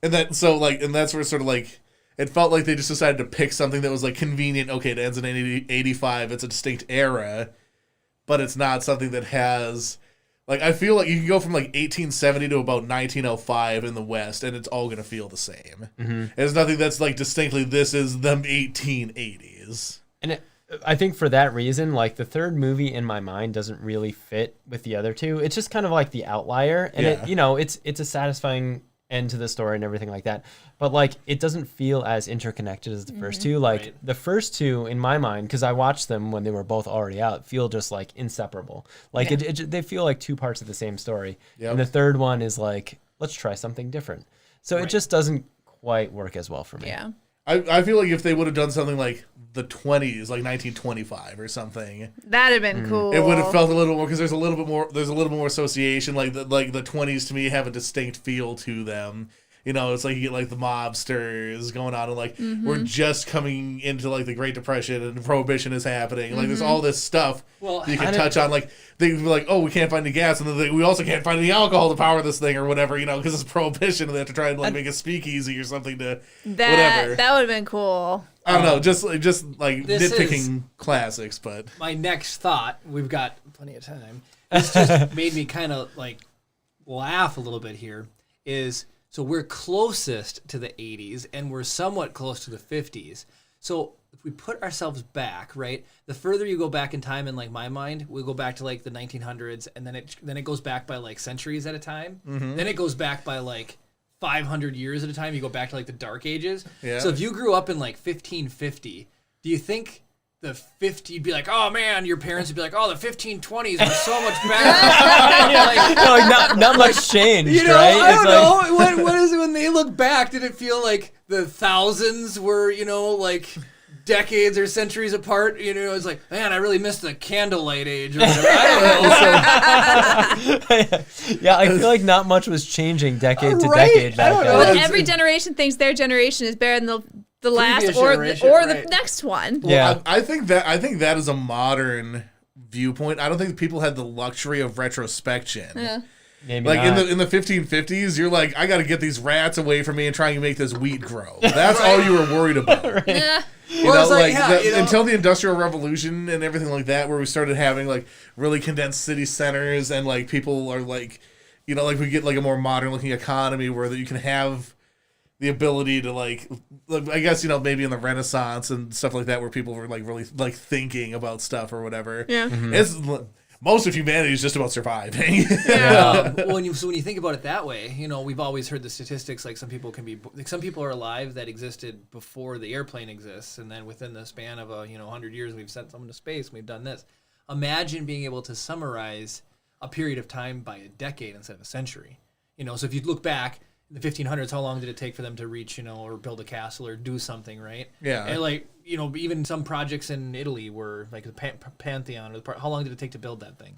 And that's where sort of like it felt like they just decided to pick something that was like convenient. Okay, it ends in 85. It's a distinct era, but it's not something that has like I feel like you can go from like 1870 to about 1905 in the West, and it's all gonna feel the same. There's nothing that's like distinctly this is the 1880s. And I think for that reason, like the third movie in my mind doesn't really fit with the other 2. It's just kind of like the outlier, and it's a satisfying end to the story and everything like that, but like it doesn't feel as interconnected as the first 2. Like the first 2 in my mind, because I watched them when they were both already out, feel just like inseparable. Like they feel like 2 parts of the same story. And the third one is like, let's try something different. So it just doesn't quite work as well for me. Yeah. I feel like if they would have done something like the 20s, like 1925 or something, that'd have been cool. It would have felt a little more because there's a little bit more association. Like the 20s to me have a distinct feel to them. It's like you get like the mobsters going on and like we're just coming into like the Great Depression and Prohibition is happening. Like there's all this stuff you can touch on. Like they were like, oh, we can't find any gas, and then we also can't find any alcohol to power this thing or whatever. Because it's Prohibition, and they have to try and like make a speakeasy or something to whatever. That would have been cool. I don't know, just like nitpicking classics, but my next thought, we've got plenty of time. This just made me kind of like laugh a little bit here. So we're closest to the 80s and we're somewhat close to the 50s. So if we put ourselves back, right, the further you go back in time, in like my mind, we go back to like the 1900s, and then it goes back by like centuries at a time. Then it goes back by like 500 years at a time. You go back to like the Dark Ages. Yeah. So if you grew up in like 1550, do you think the 50, you'd be like, oh man, your parents would be like, oh, the 1520s were so much better. Not much changed, right? I don't know. Like... what is it when they look back? Did it feel like the thousands were, like decades or centuries apart? It's like, man, I really missed the candlelight age or whatever. I don't know. Yeah, I feel like not much was changing decade to decade back then. But every generation thinks their generation is better than the last or the next one. Well, yeah, I think that is a modern viewpoint. I don't think people had the luxury of retrospection. Yeah. Maybe like not. in the 1550s, you're like, I got to get these rats away from me and try and make this wheat grow. That's all you were worried about. Right. Yeah. Until the Industrial Revolution and everything like that, where we started having like really condensed city centers and like people are like, like we get like a more modern looking economy where that you can have the ability to like I guess maybe in the Renaissance and stuff like that where people were like really like thinking about stuff or whatever. Yeah, it's most of humanity is just about surviving. Yeah. When you think about it that way, we've always heard the statistics like some people are alive that existed before the airplane exists, and then within the span of 100 years we've sent someone to space and we've done this. Imagine being able to summarize a period of time by a decade instead of a century. So if you look back in the 1500s, how long did it take for them to reach, or build a castle or do something, right? Yeah. And even some projects in Italy were like the Pantheon, how long did it take to build that thing?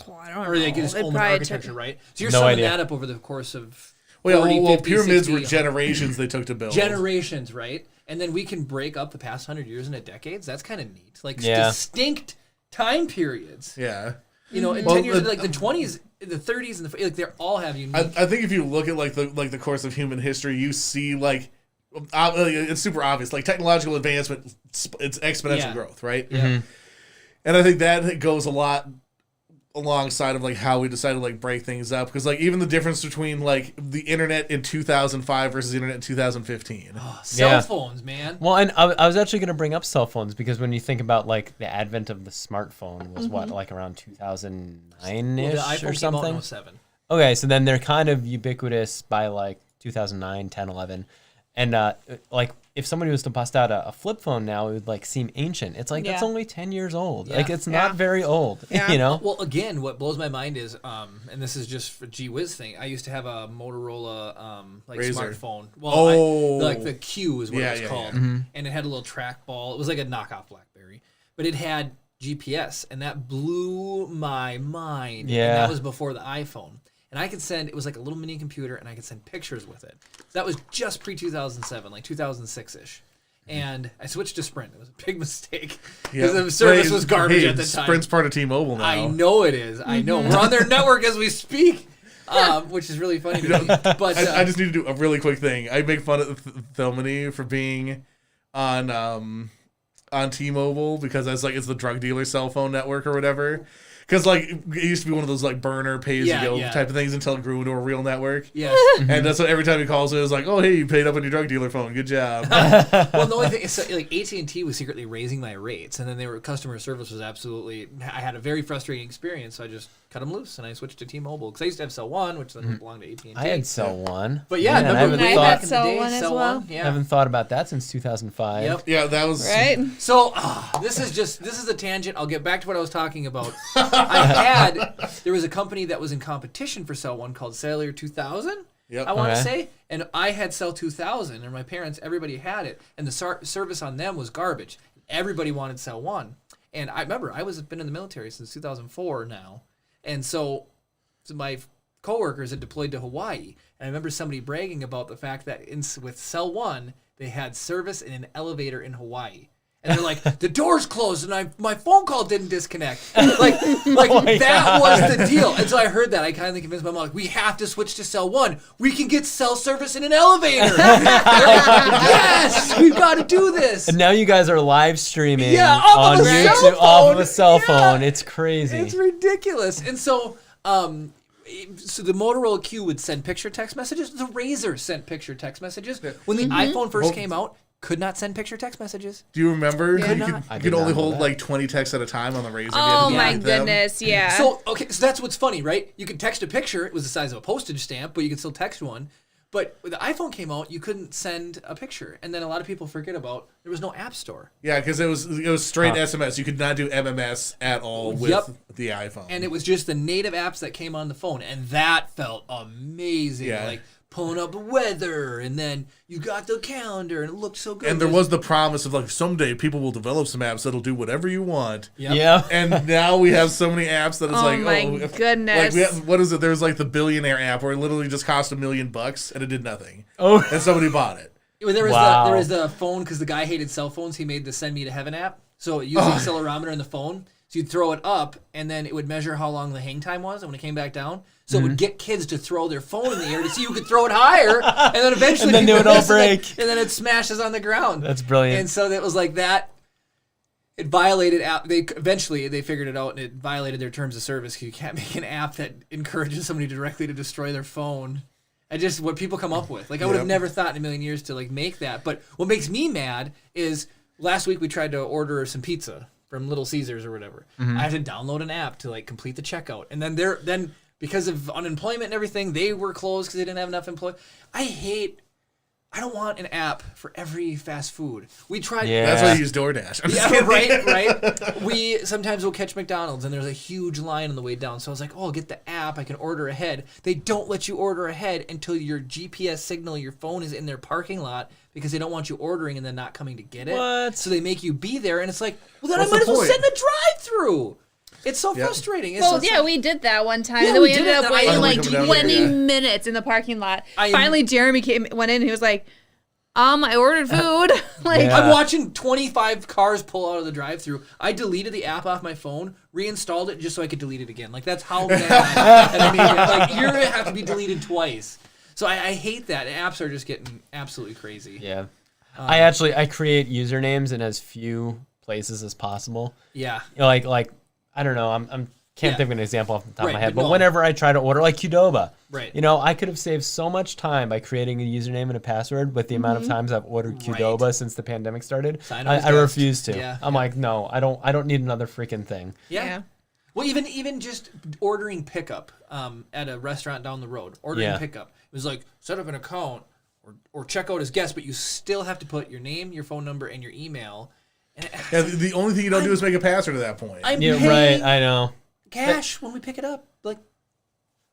Oh, I don't know. Or they just own the architecture, right? So you're No summing idea. that up over the course of Well, 40, 50, pyramids 60, were generations they took to build. generations, right? And then we can break up the past 100 years into decades. That's kind of neat. Like Yeah. distinct time periods. Yeah. And 10 years, like the 20s, the 30s, and they all have unique. I think if you look at the course of human history, you see it's super obvious. Like technological advancement, it's exponential growth, right? Yeah. And I think that goes a lot alongside of how we decided to break things up, because even the difference between the internet in 2005 versus the internet in 2015. Cell phones, man. Well, and I was actually going to bring up cell phones because when you think about the advent of the smartphone was what, around 2009-ish The iPhone or came something? out in 07. Okay, so then they're kind of ubiquitous by 2009, 10, 11. And if somebody was to bust out a flip phone now, it would seem ancient. It's that's only 10 years old. Yeah. It's not very old, Yeah. Well, again, what blows my mind is, and this is just for gee whiz thing. I used to have a Motorola Razr. smartphone. Well, Oh. the Q is what it was called, and it had a little trackball. It was like a knockoff BlackBerry, but it had GPS, and that blew my mind. Yeah. And that was before the iPhone. And I could send, it was like a little mini computer, and I could send pictures with it. That was just pre-2007, 2006-ish. And I switched to Sprint. It was a big mistake because the service was garbage at the time. Sprint's part of T-Mobile now. I know it is. I know. We're on their network as we speak, which is really funny to me. But I just need to do a really quick thing. I make fun of Thelmany for being on T-Mobile because it's the drug dealer cell phone network or whatever. Because it used to be one of those burner pay-as-you-go type of things until it grew into a real network. yes. And that's what every time he calls it, it's oh, hey, you paid up on your drug dealer phone. Good job. Well, the only thing is, AT&T was secretly raising my rates, and then customer service was absolutely. I had a very frustrating experience, so I just cut them loose and I switched to T-Mobile because I used to have Cell One, which then belonged to AT&T. I had Cell One. But yeah, Man, remember I way haven't back in the Cell day, One as Cell well. One. I Yeah. haven't thought about that since 2005. Yep. Yeah, that was... Right? So this is a tangent. I'll get back to what I was talking about. There was a company that was in competition for Cell One called Cellular 2000. Yep. I want to Okay. say, and I had Cell 2000, and my parents, everybody had it, and the service on them was garbage. Everybody wanted Cell One, and I remember been in the military since 2004 now, and so my coworkers had deployed to Hawaii, and I remember somebody bragging about the fact that with Cell One they had service in an elevator in Hawaii. And they're like, the door's closed, and my phone call didn't disconnect. That was the deal. And so I heard that. I kind of convinced my mom, we have to switch to Cell One. We can get cell service in an elevator. Yes, we've got to do this. And now you guys are live streaming off on of a YouTube cell off of phone. a cell Yeah. phone. It's crazy. It's ridiculous. And so, so the Motorola Q would send picture text messages. The Razr sent picture text messages. When the iPhone first came out, could not send picture text messages. Do you remember? Yeah. You I could did only not know hold that. 20 texts at a time on the Razr. Oh You had to my delete them. goodness, yeah. So that's what's funny, right? You could text a picture. It was the size of a postage stamp, but you could still text one. But when the iPhone came out, you couldn't send a picture. And then a lot of people forget about there was no app store. Yeah, because it was straight SMS. You could not do MMS at all with Yep. the iPhone. And it was just the native apps that came on the phone. And that felt amazing. Yeah. Like pulling up the weather, and then you got the calendar, and it looked so good. And there was the promise of someday people will develop some apps that'll do whatever you want. Yep. Yeah. And now we have so many apps that it's goodness. we have, what is it? There's the billionaire app where it literally just cost $1 million and it did nothing. Oh. And somebody bought it. There was Wow. there was the phone because the guy hated cell phones. He made the Send Me to Heaven app. So it used the accelerometer in the phone. So you'd throw it up, and then it would measure how long the hang time was, and when it came back down. So it would get kids to throw their phone in the air to see who could throw it higher, and then eventually And then they would all break. and then it smashes on the ground. That's brilliant. And so it was like that. It violated app. Eventually they figured it out, and it violated their terms of service. You can't make an app that encourages somebody directly to destroy their phone. I just what people come up with. I would have never thought in a million years to make that. But what makes me mad is last week we tried to order some pizza from Little Caesars or whatever. I had to download an app to complete the checkout, and then because of unemployment and everything, they were closed because they didn't have enough employees. I hate I don't want an app for every fast food. We tried. Yeah. That's why you use DoorDash. I'm just kidding. right. We sometimes will catch McDonald's and there's a huge line on the way down. So I was like, oh, I'll get the app. I can order ahead. They don't let you order ahead until your GPS signal, your phone is in their parking lot because they don't want you ordering and then not coming to get it. What? So they make you be there, and it's like, well, then What's I might the as well point? sit in the drive-through. It's so frustrating. It's Well, just yeah, like- we did that one time, Yeah, and then we we did ended it, up and I- waiting Oh, like coming down 20 here, yeah. minutes in the parking lot. I- Finally, Jeremy went in, and he was like, I ordered food. Like, Yeah. I'm watching 25 cars pull out of the drive-thru. I deleted the app off my phone, reinstalled it just so I could delete it again. Like, that's how mad I made it. Like, you're going to have to be deleted twice. So I hate that. Apps are just getting absolutely crazy. Yeah. I create usernames in as few places as possible. Yeah. You know, like I don't know. I'm can't Yeah. think of an example off the top Right, of my head, but but no. whenever I try to order, like Qdoba, Right. you know, I could have saved so much time by creating a username and a password with the amount of times I've ordered Right. Qdoba since the pandemic started. Sign up as I guest. refuse to. Yeah. I'm like, no, I don't need another freaking thing. Yeah. Yeah. Well, even just ordering pickup at a restaurant down the road, ordering Yeah. pickup. It was like, set up an account or check out as guest, but you still have to put your name, your phone number, and your email. And Yeah, the only thing you don't do is make a password at that point. I'm Yeah, paying right. I know. cash when we pick it up. Like,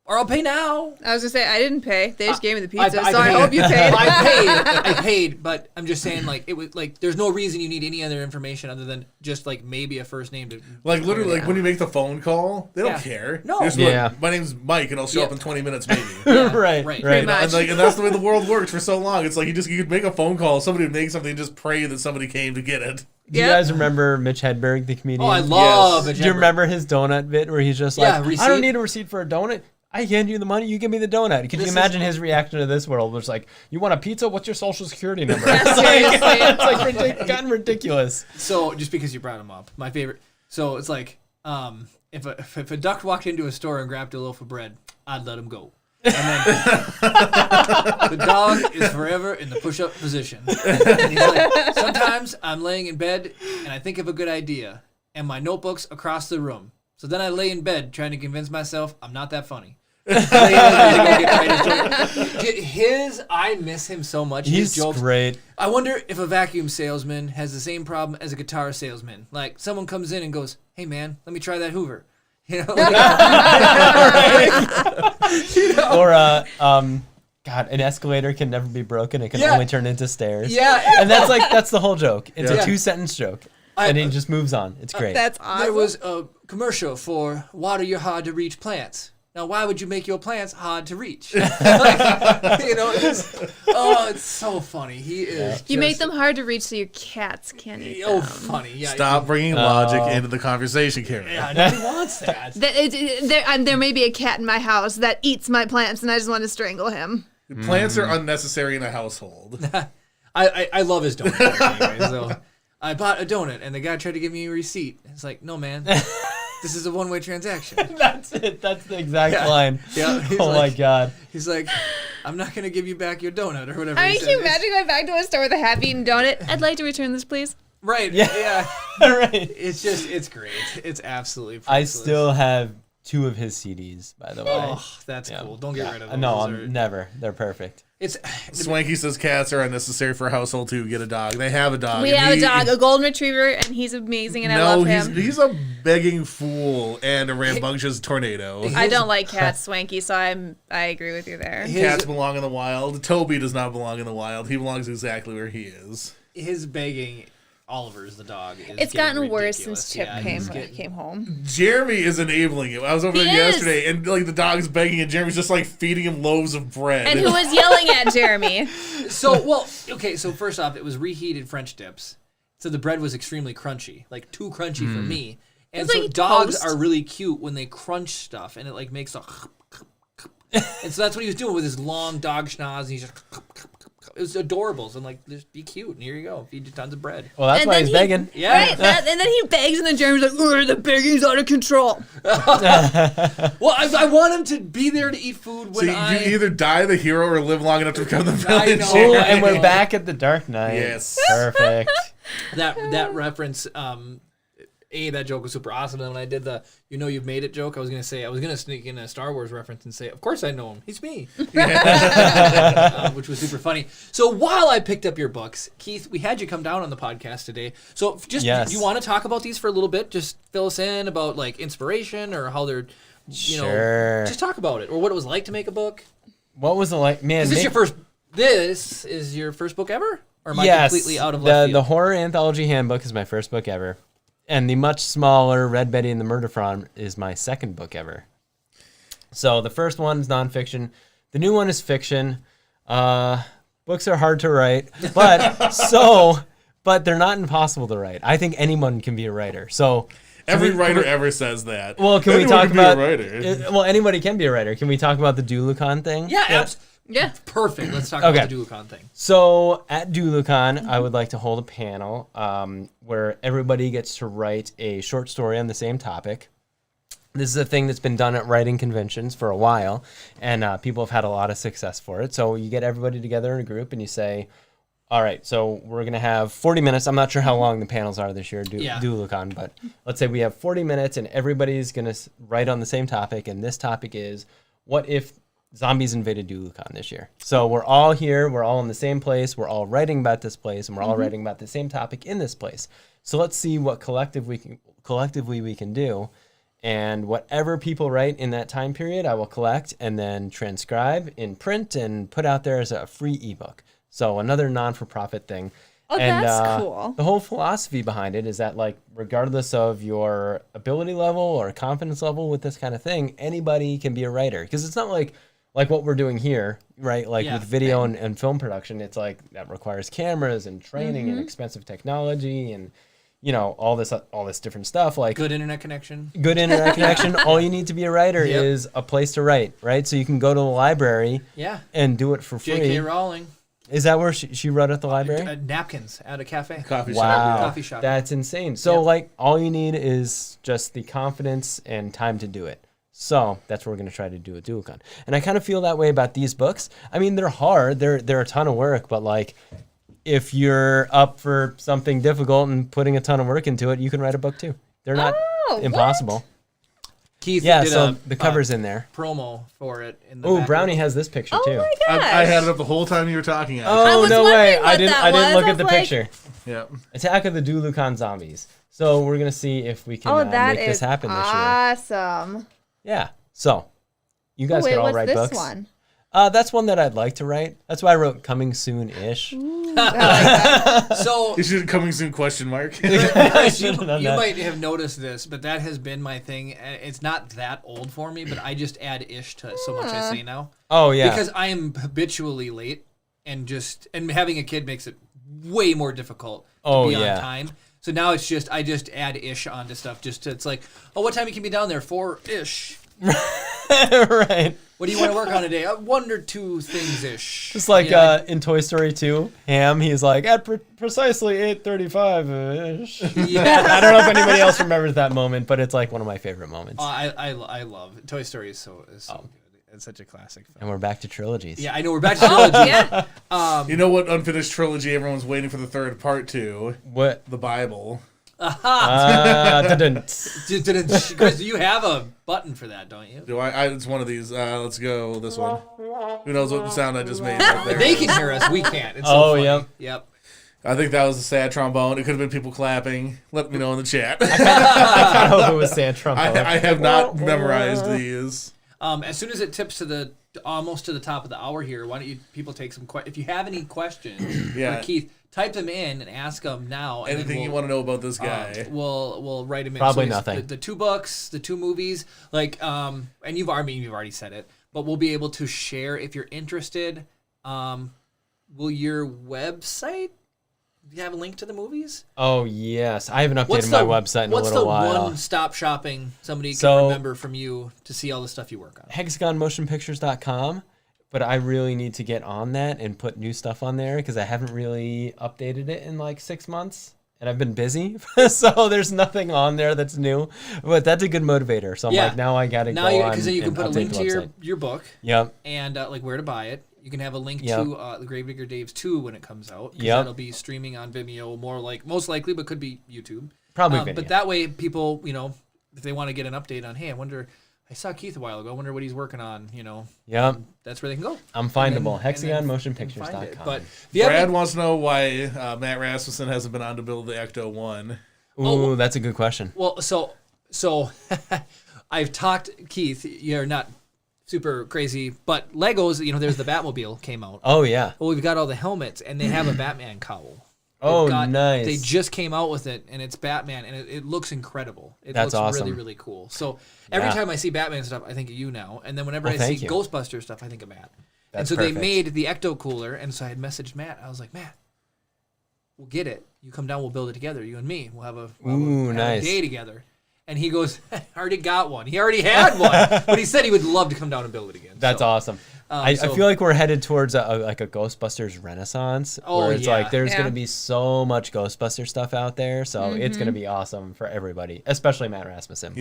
or I'll pay now. I was gonna say I didn't pay. They just gave me the pizza, I so I paid. hope you paid. I paid, but I'm just saying, like, it was like there's no reason you need any other information other than just like maybe a first name to Like literally, like when you make the phone call, they don't Yeah. care. No. They're just Yeah. like, my name's Mike, and I'll show up Yeah. in 20 minutes, maybe. Yeah, right. right. Right. much. And that's the way the world worked for so long. It's like you could make a phone call, somebody would make something, and just pray that somebody came to get it. Do you Yep. guys remember Mitch Hedberg, the comedian? Oh, I love it. Do you remember his donut bit where he's just like, Yeah, I receipt. don't need a receipt for a donut. I hand you the money, you give me the donut. Could you This is- imagine his reaction to this world? Which like, you want a pizza? What's your social security number? Seriously. It's like gotten ridiculous. So just because you brought him up, my favorite. So it's like, if a duck walked into a store and grabbed a loaf of bread, I'd let him go. And then the dog is forever in the push-up position. And he's like, sometimes I'm laying in bed and I think of a good idea, and my notebook's across the room. So then I lay in bed trying to convince myself I'm not that funny. I miss him so much. His He's jokes. great. I wonder if a vacuum salesman has the same problem as a guitar salesman. Like, someone comes in and goes, "Hey man, let me try that Hoover." You know, Or God, an escalator can never be broken. It can Yeah. only turn into stairs. yeah. And that's the whole joke. It's Yeah. a 2-sentence joke. And he just moves on. It's great. That's awesome. There was a commercial for water your hard to reach plants. Now, why would you make your plants hard to reach? Like, you know, it's so funny. He is. you make just- them hard to reach so your cats can't eat Oh, them. funny. Yeah. Stop bringing logic into the conversation, Karen. Yeah, nobody wants that. There may be a cat in my house that eats my plants, and I just want to strangle him. Plants are unnecessary in a household. I love his donut. Anyway, so I bought a donut, and the guy tried to give me a receipt. It's like, no, man. This is a one-way transaction. That's it. That's the exact Yeah. line. Yeah, he's Oh like- my God. He's like, I'm not going to give you back your donut or whatever. I he mean, said. can you imagine going back to a store with a half-eaten donut? I'd like to return this, please. Right. Yeah. Yeah. Right. It's great. It's absolutely I priceless. still have 2 of his CDs, by the way. Oh, that's Yeah. cool. Don't get rid of them. No, Those are- never. They're perfect. It's Swanky says cats are unnecessary for a household too. Get a dog. They have a dog. We and have a he- dog, a golden retriever, and he's amazing, and I No, love him. he's a begging fool and a rambunctious tornado. I don't like cats, Swanky, so I agree with you there. Cats belong in the wild. Toby does not belong in the wild. He belongs exactly where he is. his begging. Oliver's the dog. Is It's getting gotten worse ridiculous. since Chip Yeah, came he's getting- came home. Jeremy is enabling it. I was over He there is. yesterday, and like the dog's begging, and Jeremy's just like feeding him loaves of bread. And who was yelling at Jeremy? So, well, okay, so first off, it was reheated French dips. So the bread was extremely crunchy, like too crunchy for me. And It's so like dogs toast. are really cute when they crunch stuff, and it like makes a. And so that's what he was doing with his long dog schnoz. And he's just. It was adorable. So I'm like, just be cute, and here you go. Feed you tons of bread. Well, that's And why then he's he- begging. Yeah. Right? And then he begs, and then Jeremy's like, "Ugh, the begging's out of control." Well, I want him to be there to eat food so when you either die the hero or live long enough to become the villain. know. Oh, Jeremy. and we're back at the Dark Knight. Yes. Perfect. that reference that joke was super awesome. And when I did the you've made it joke, I was gonna sneak in a Star Wars reference and say, of course I know him. He's me. Which was super funny. So while I picked up your books, Keith, we had you come down on the podcast today. So just do you want to talk about these for a little bit? Just fill us in about like inspiration or how they're just talk about it or what it was like to make a book. What was it like, man? This is your first book ever? Or am I completely out of left field? The horror anthology Handbook is my first book ever. And the much smaller Red Betty and the Murder Farm is my second book ever. So the first one is nonfiction. The new one is fiction. Books are hard to write, but they're not impossible to write. I think anyone can be a writer. So every writer ever says that. Well, can we talk about? Well, anybody can be a writer. Can we talk about the Dulucon thing? Yeah, absolutely. Yeah, perfect. Let's talk about the Dulucon thing. So at Dulucon, I would like to hold a panel where everybody gets to write a short story on the same topic. This is a thing that's been done at writing conventions for a while, and people have had a lot of success for it. So you get everybody together in a group, and you say, all right, so we're going to have 40 minutes. I'm not sure how long the panels are this year, Dulucon, but let's say we have 40 minutes, and everybody's going to write on the same topic, and this topic is, what if zombies invaded Dulucon this year? So we're all here, we're all in the same place, we're all writing about this place, and we're all writing about the same topic in this place. So let's see what collectively we can do. And whatever people write in that time period, I will collect and then transcribe in print and put out there as a free ebook. So another non-for-profit thing. Oh, and, that's cool. The whole philosophy behind it is that, like, regardless of your ability level or confidence level with this kind of thing, anybody can be a writer. Because it's not like what we're doing here, right? Like with video and film production, it's like that requires cameras and training and expensive technology and all this different stuff. Like good internet connection. All you need to be a writer is a place to write, right? So you can go to the library and do it for free. J.K. Rowling. Is that where she wrote at the library? Napkins at a cafe. Coffee shop. That's insane. So all you need is just the confidence and time to do it. So that's what we're going to try to do at Dulucon. And I kind of feel that way about these books. I mean, they're hard. They're a ton of work, but like if you're up for something difficult and putting a ton of work into it, you can write a book too. They're not impossible. What? Keith did the cover's in there. Promo for it. Oh, Brownie has this picture too. Oh my gosh. I had it up the whole time you were talking. Oh, no way. I didn't look at the picture. Yeah. Attack of the Dulucon Zombies. So we're going to see if we can make this happen this year. Awesome. Yeah. So you guys can all write books. What's this one? That's one that I'd like to write. That's why I wrote coming soon-ish. Ooh, I like that. So you should coming soon ? You might have noticed this, but that has been my thing. It's not that old for me, but I just add ish to so much I say now. Oh yeah. Because I am habitually late, and having a kid makes it way more difficult to be on time. So now it's just I just add ish onto stuff. It's like, oh, what time you can be down there? 4-ish. Right. What do you want to work on today? 1 or 2 things-ish. Just like in Toy Story 2, Ham, he's like, at precisely 8:35-ish. Yeah. I don't know if anybody else remembers that moment, but it's like one of my favorite moments. I love it. Toy Story is so good. It's such a classic film. And we're back to trilogies. Yeah, I know. We're back to trilogy. You know what unfinished trilogy everyone's waiting for the third part to? What? The Bible. Chris, you have a button for that, don't you? Do I? It's one of these. Let's go this one. Who knows what sound I just made? Right there. They can hear us. We can't. It's so funny. Yep. I think that was a sad trombone. It could have been people clapping. Let me know in the chat. I kind of hope it was sad trombone. I have not memorized these. As soon as it tips to almost to the top of the hour here, why don't you people take some questions? If you have any questions for Keith, type them in and ask them now. Anything you want to know about this guy? We'll write them in. Probably nothing. The 2 books, the 2 movies, and you've already said it, but we'll be able to share if you're interested. Will your website have a link to the movies? Oh yes, I haven't updated my website in a little while. What's the one-stop shopping somebody can remember from you to see all the stuff you work on? HexagonMotionPictures.com. But I really need to get on that and put new stuff on there because I haven't really updated it in like 6 months. And I've been busy. So there's nothing on there that's new. But that's a good motivator. So I'm like, now I got to go on. Because then you can put a link to your book. Yep. And like where to buy it. You can have a link to the Gravedigger Daves 2 when it comes out. Yep. That'll be streaming on Vimeo most likely, but could be YouTube. Probably video. But that way, people, if they want to get an update on, hey, I saw Keith a while ago. I wonder what he's working on, Yep. That's where they can go. I'm findable. And then HexagonMotionPictures.com. But Brad wants to know why Matt Rasmussen hasn't been on to build the Ecto 1. Ooh, that's a good question. Well, so I've talked, Keith, you're not super crazy, but Legos, there's the Batmobile came out. Oh, yeah. Well, we've got all the helmets, and they have a Batman cowl. Nice. They just came out with it, and it's Batman, and it looks incredible. That's looks awesome. really, really cool. So every time I see Batman stuff, I think of you now. And then whenever I see Ghostbusters stuff, I think of Matt. And so perfect. they made the Ecto Cooler, and so I had messaged Matt. I was like, Matt, we'll get it. You come down, we'll build it together, you and me. We'll have a nice. day together. And he goes, I already got one. He already had one. But he said he would love to come down and build it again. That's awesome. I feel like we're headed towards a Ghostbusters renaissance, where it's like there's going to be so much Ghostbuster stuff out there, so it's going to be awesome for everybody, especially Matt Rasmussen,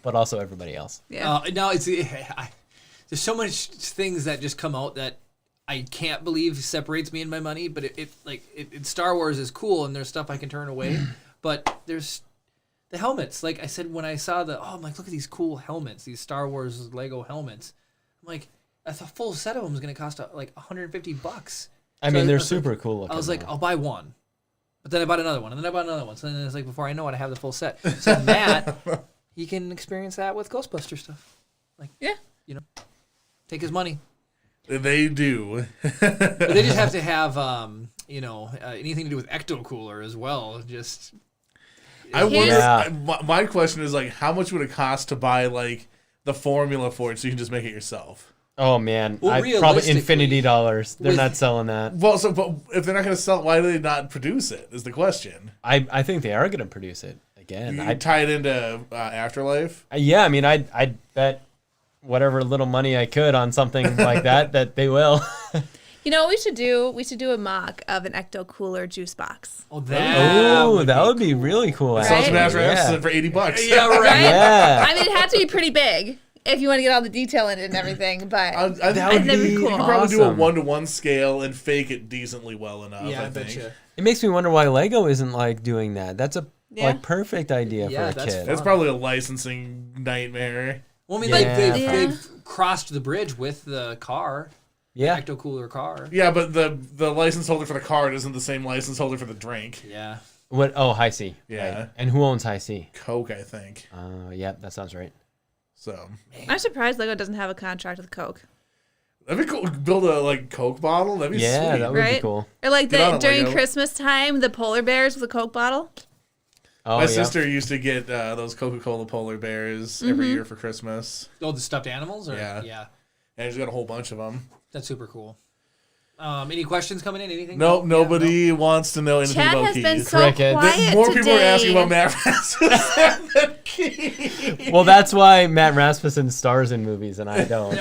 but also everybody else. Yeah. No, there's so much things that just come out that I can't believe separates me and my money, but it Star Wars is cool, and there's stuff I can turn away, but there's the helmets. Like I said, when I saw I'm like, look at these cool helmets, these Star Wars Lego helmets. I'm like, a full set of them is going to cost like $150. I mean, they're super cool looking. I was like, I'll buy one. But then I bought another one, and then I bought another one. So then it's like, before I know it, I have the full set. So Matt, he can experience that with Ghostbuster stuff. Like, take his money. They do. But they just have to have, anything to do with Ecto Cooler as well. Just. I wonder. My question is how much would it cost to buy the formula for it so you can just make it yourself? Oh man, Well, probably infinity dollars. They're not selling that. Well, but if they're not going to sell it, why do they not produce it? Is the question. I think they are going to produce it again. You tie it into Afterlife. Yeah, I mean, I'd bet whatever little money I could on something like that they will. You know what we should do? We should do a mock of an Ecto Cooler juice box. That would be really cool. Right? Sells Matt Rasmussen for $80. Yeah, right. Yeah. I mean, it has to be pretty big if you want to get all the detail in it and everything, but that would be cool. You could probably do a 1-to-1 scale and fake it decently well enough, I think. It makes me wonder why Lego isn't doing that. That's a perfect idea for a kid. It's probably a licensing nightmare. Well, I mean, they've crossed the bridge with the car. Yeah. Ecto Cooler car. Yeah, but the license holder for the card isn't the same license holder for the drink. Yeah. What? Oh, High C. Yeah. Right. And who owns High C? Coke, I think. Yeah, that sounds right. So. I'm surprised Lego doesn't have a contract with Coke. That'd be cool. Build a Coke bottle. That'd be sweet. Yeah, that would Right? be cool. Or during Lego. Christmas time, the polar bears with a Coke bottle. Oh, My sister used to get those Coca-Cola polar bears every year for Christmas. Oh, the stuffed animals? Yeah. And she's got a whole bunch of them. That's super cool. Any questions coming in? Anything? Nope, nobody wants to know anything Chad about has Keith. been so Cricket. quiet More today. people are asking about Matt Rasmussen than Keith. Well, that's why Matt Rasmussen stars in movies and I don't.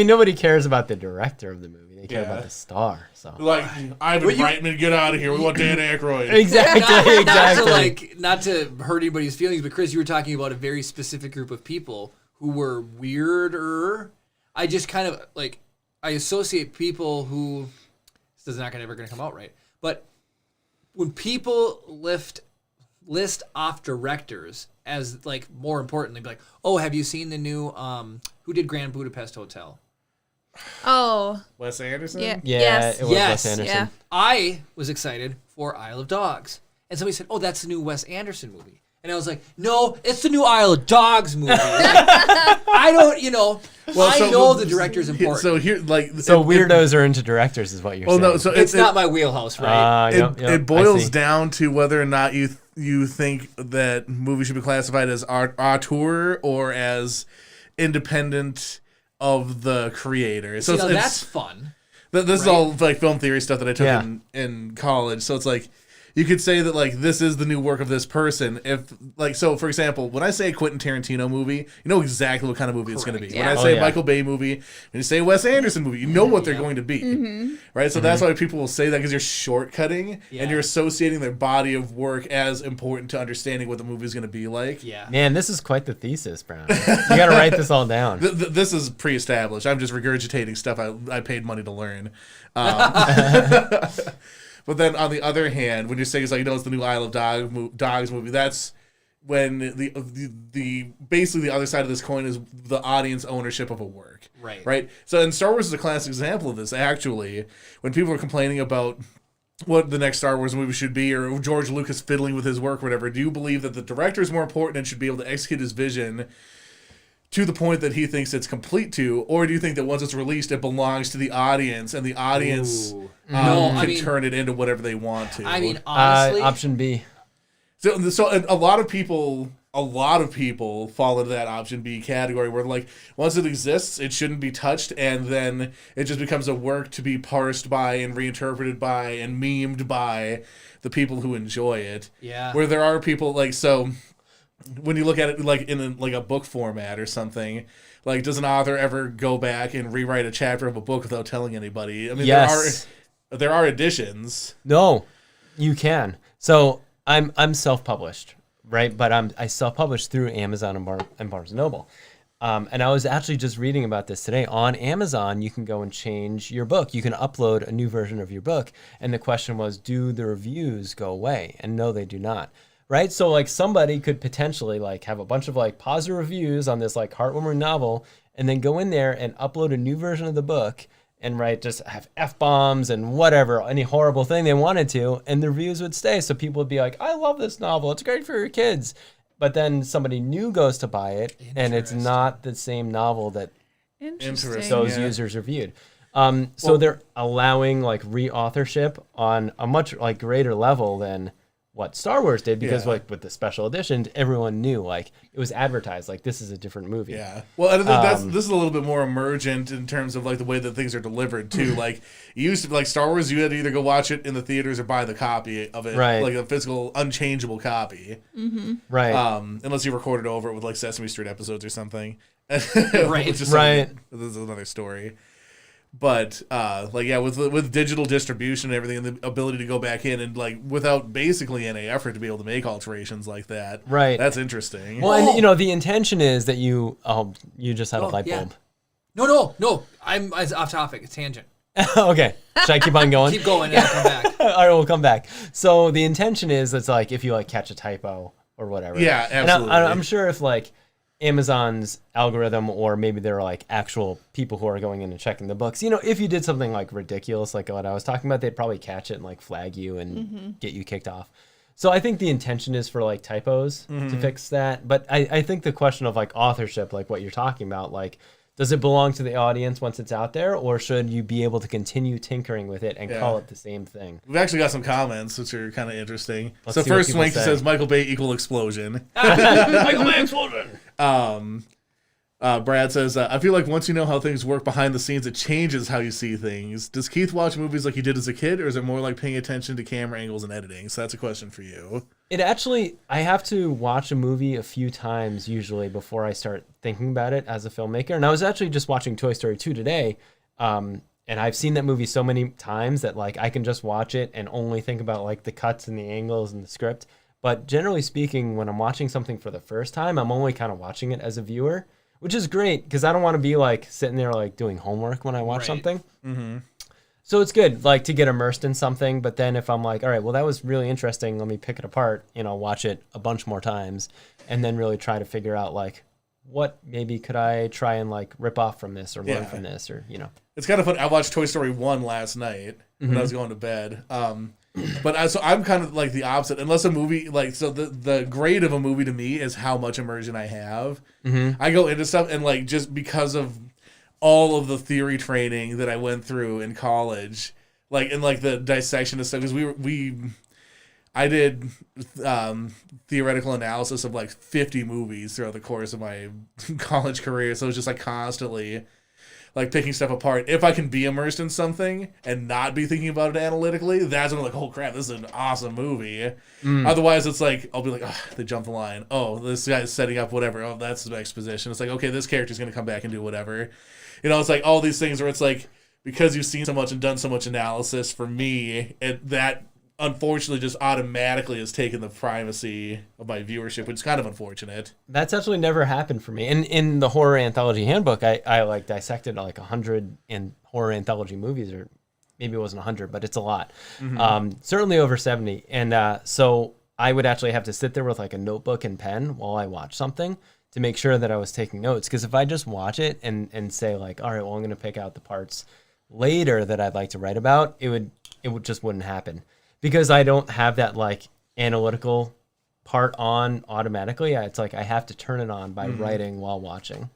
Nobody cares about the director of the movie. They care about the star. So Ivan Reitman, get out of here. We want Dan Aykroyd. Exactly. Not to hurt anybody's feelings, but Chris, you were talking about a very specific group of people who were weirder. I just kind of I associate people who this is not ever going to come out right, but when people list off directors as more importantly, be like, oh, have you seen the new who did Grand Budapest Hotel? Oh. Wes Anderson? Yeah. Yeah, it was Wes Anderson. Yeah. I was excited for Isle of Dogs, and somebody said, oh, that's the new Wes Anderson movie. And I was like, no, it's the new Isle of Dogs movie. I don't, I know the director's important. So here, weirdos are into directors, is what you're saying. No, so it's not my wheelhouse, right? It boils down to whether or not you think that movies should be classified as auteur or as independent of the creator. So that's fun. This is all film theory stuff that I took in college. So it's you could say that this is the new work of this person. If so, for example, when I say a Quentin Tarantino movie, you know exactly what kind of movie it's going to be. Yeah. When I say a Michael Bay movie, when you say a Wes Anderson movie, you know what they're going to be, right? So that's why people will say that, because you're shortcutting and you're associating their body of work as important to understanding what the movie is going to be like. Yeah, man, this is quite the thesis, Brown. You got to write this all down. This is pre-established. I'm just regurgitating stuff I paid money to learn. But then on the other hand, when you're saying it's like, it's the new Isle of Dogs movie, that's when the basically the other side of this coin is the audience ownership of a work. Right. So, and Star Wars is a classic example of this, actually. When people are complaining about what the next Star Wars movie should be, or George Lucas fiddling with his work or whatever, do you believe that the director is more important and should be able to execute his vision to the point that he thinks it's complete to, or do you think that once it's released, it belongs to the audience, and the audience can turn it into whatever they want to? I mean, honestly, option B. So a lot of people fall into that option B category where, like, once it exists, it shouldn't be touched, and then it just becomes a work to be parsed by and reinterpreted by and memed by the people who enjoy it. Yeah. Where there are people, like, so when you look at it like in a book format or something, like, does an author ever go back and rewrite a chapter of a book without telling anybody? I mean, yes. there are editions. No, you can. So I'm self-published, right? But I self-published through Amazon and Barnes & Noble. And I was actually just reading about this today. On Amazon, you can go and change your book. You can upload a new version of your book. And the question was, do the reviews go away? And no, they do not. Right? So, like, somebody could potentially, like, have a bunch of, like, positive reviews on this, like, heartwarming novel, and then go in there and upload a new version of the book and, right, just have F-bombs and whatever, any horrible thing they wanted to, and the reviews would stay. So people would be like, I love this novel. It's great for your kids. But then somebody new goes to buy it, and it's not the same novel that those users reviewed. So they're allowing, like, re-authorship on a much, like, greater level than what Star Wars did, because like with the special editions, everyone knew, like, it was advertised, like, this is a different movie. Yeah. Well, I think this is a little bit more emergent in terms of, like, the way that things are delivered too. Like, you used to, like, Star Wars, you had to either go watch it in the theaters or buy the copy of it, right, like a physical, unchangeable copy. Mm-hmm. Right. Unless you recorded over it with, like, Sesame Street episodes or something. Right. This is another story. But with digital distribution and everything, and the ability to go back in and, like, without basically any effort to be able to make alterations like that, right? That's interesting. Well, and the intention is that you just had a light bulb. No, I'm off topic. It's tangent. Okay, should I keep on going? Keep going, and I'll come back. All right, we'll come back. So the intention is, it's like if you, like, catch a typo or whatever. Yeah, absolutely. And I'm sure if, like, Amazon's algorithm, or maybe there are, like, actual people who are going in and checking the books, if you did something, like, ridiculous, like what I was talking about, they'd probably catch it and, like, flag you and get you kicked off. So I think the intention is for, like, typos to fix that. But I think the question of, like, authorship, like what you're talking about, like, does it belong to the audience once it's out there, or should you be able to continue tinkering with it and call it the same thing? We've actually got some comments, which are kind of interesting. So first, Swanky says Michael Bay = explosion. Michael Bay explosion. Brad says, I feel like once you know how things work behind the scenes, it changes how you see things. Does Keith watch movies like he did as a kid, or is it more like paying attention to camera angles and editing? So that's a question for you. I have to watch a movie a few times usually before I start thinking about it as a filmmaker. And I was actually just watching Toy Story 2 today. And I've seen that movie so many times that, like, I can just watch it and only think about, like, the cuts and the angles and the script. But generally speaking, when I'm watching something for the first time, I'm only kind of watching it as a viewer, which is great because I don't want to be, like, sitting there, like, doing homework when I watch something. Mm-hmm. So it's good, like, to get immersed in something. But then if I'm like, all right, well, that was really interesting, let me pick it apart, watch it a bunch more times, and then really try to figure out, like, what maybe could I try and, like, rip off from this or learn from this, or It's kind of fun. I watched Toy Story 1 last night when I was going to bed. But I'm kind of like the opposite. Unless a movie, like, so the grade of a movie to me is how much immersion I have. Mm-hmm. I go into stuff, and, like, just because of all of the theory training that I went through in college, like, and, like, the dissection of stuff, because I did theoretical analysis of, like, 50 movies throughout the course of my college career. So it was just, like, constantly, like, picking stuff apart. If I can be immersed in something and not be thinking about it analytically, that's when I'm like, oh crap, this is an awesome movie. Otherwise, it's like, I'll be like, oh, they jumped the line. Oh, this guy's setting up whatever. Oh, that's the exposition. It's like, okay, this character's going to come back and do whatever. It's like all these things where it's like, because you've seen so much and done so much analysis, for me, that unfortunately just automatically has taken the primacy of my viewership, which is kind of unfortunate. That's actually never happened for me. And in the horror anthology handbook, I like dissected like 100 horror anthology movies, or maybe it wasn't 100, but it's a lot. Certainly over 70. And so I would actually have to sit there with like a notebook and pen while I watch something to make sure that I was taking notes. Because if I just watch it and say like, all right, well, I'm going to pick out the parts later that I'd like to write about, it would just wouldn't happen. Because I don't have that like analytical part on automatically. It's like I have to turn it on by writing while watching.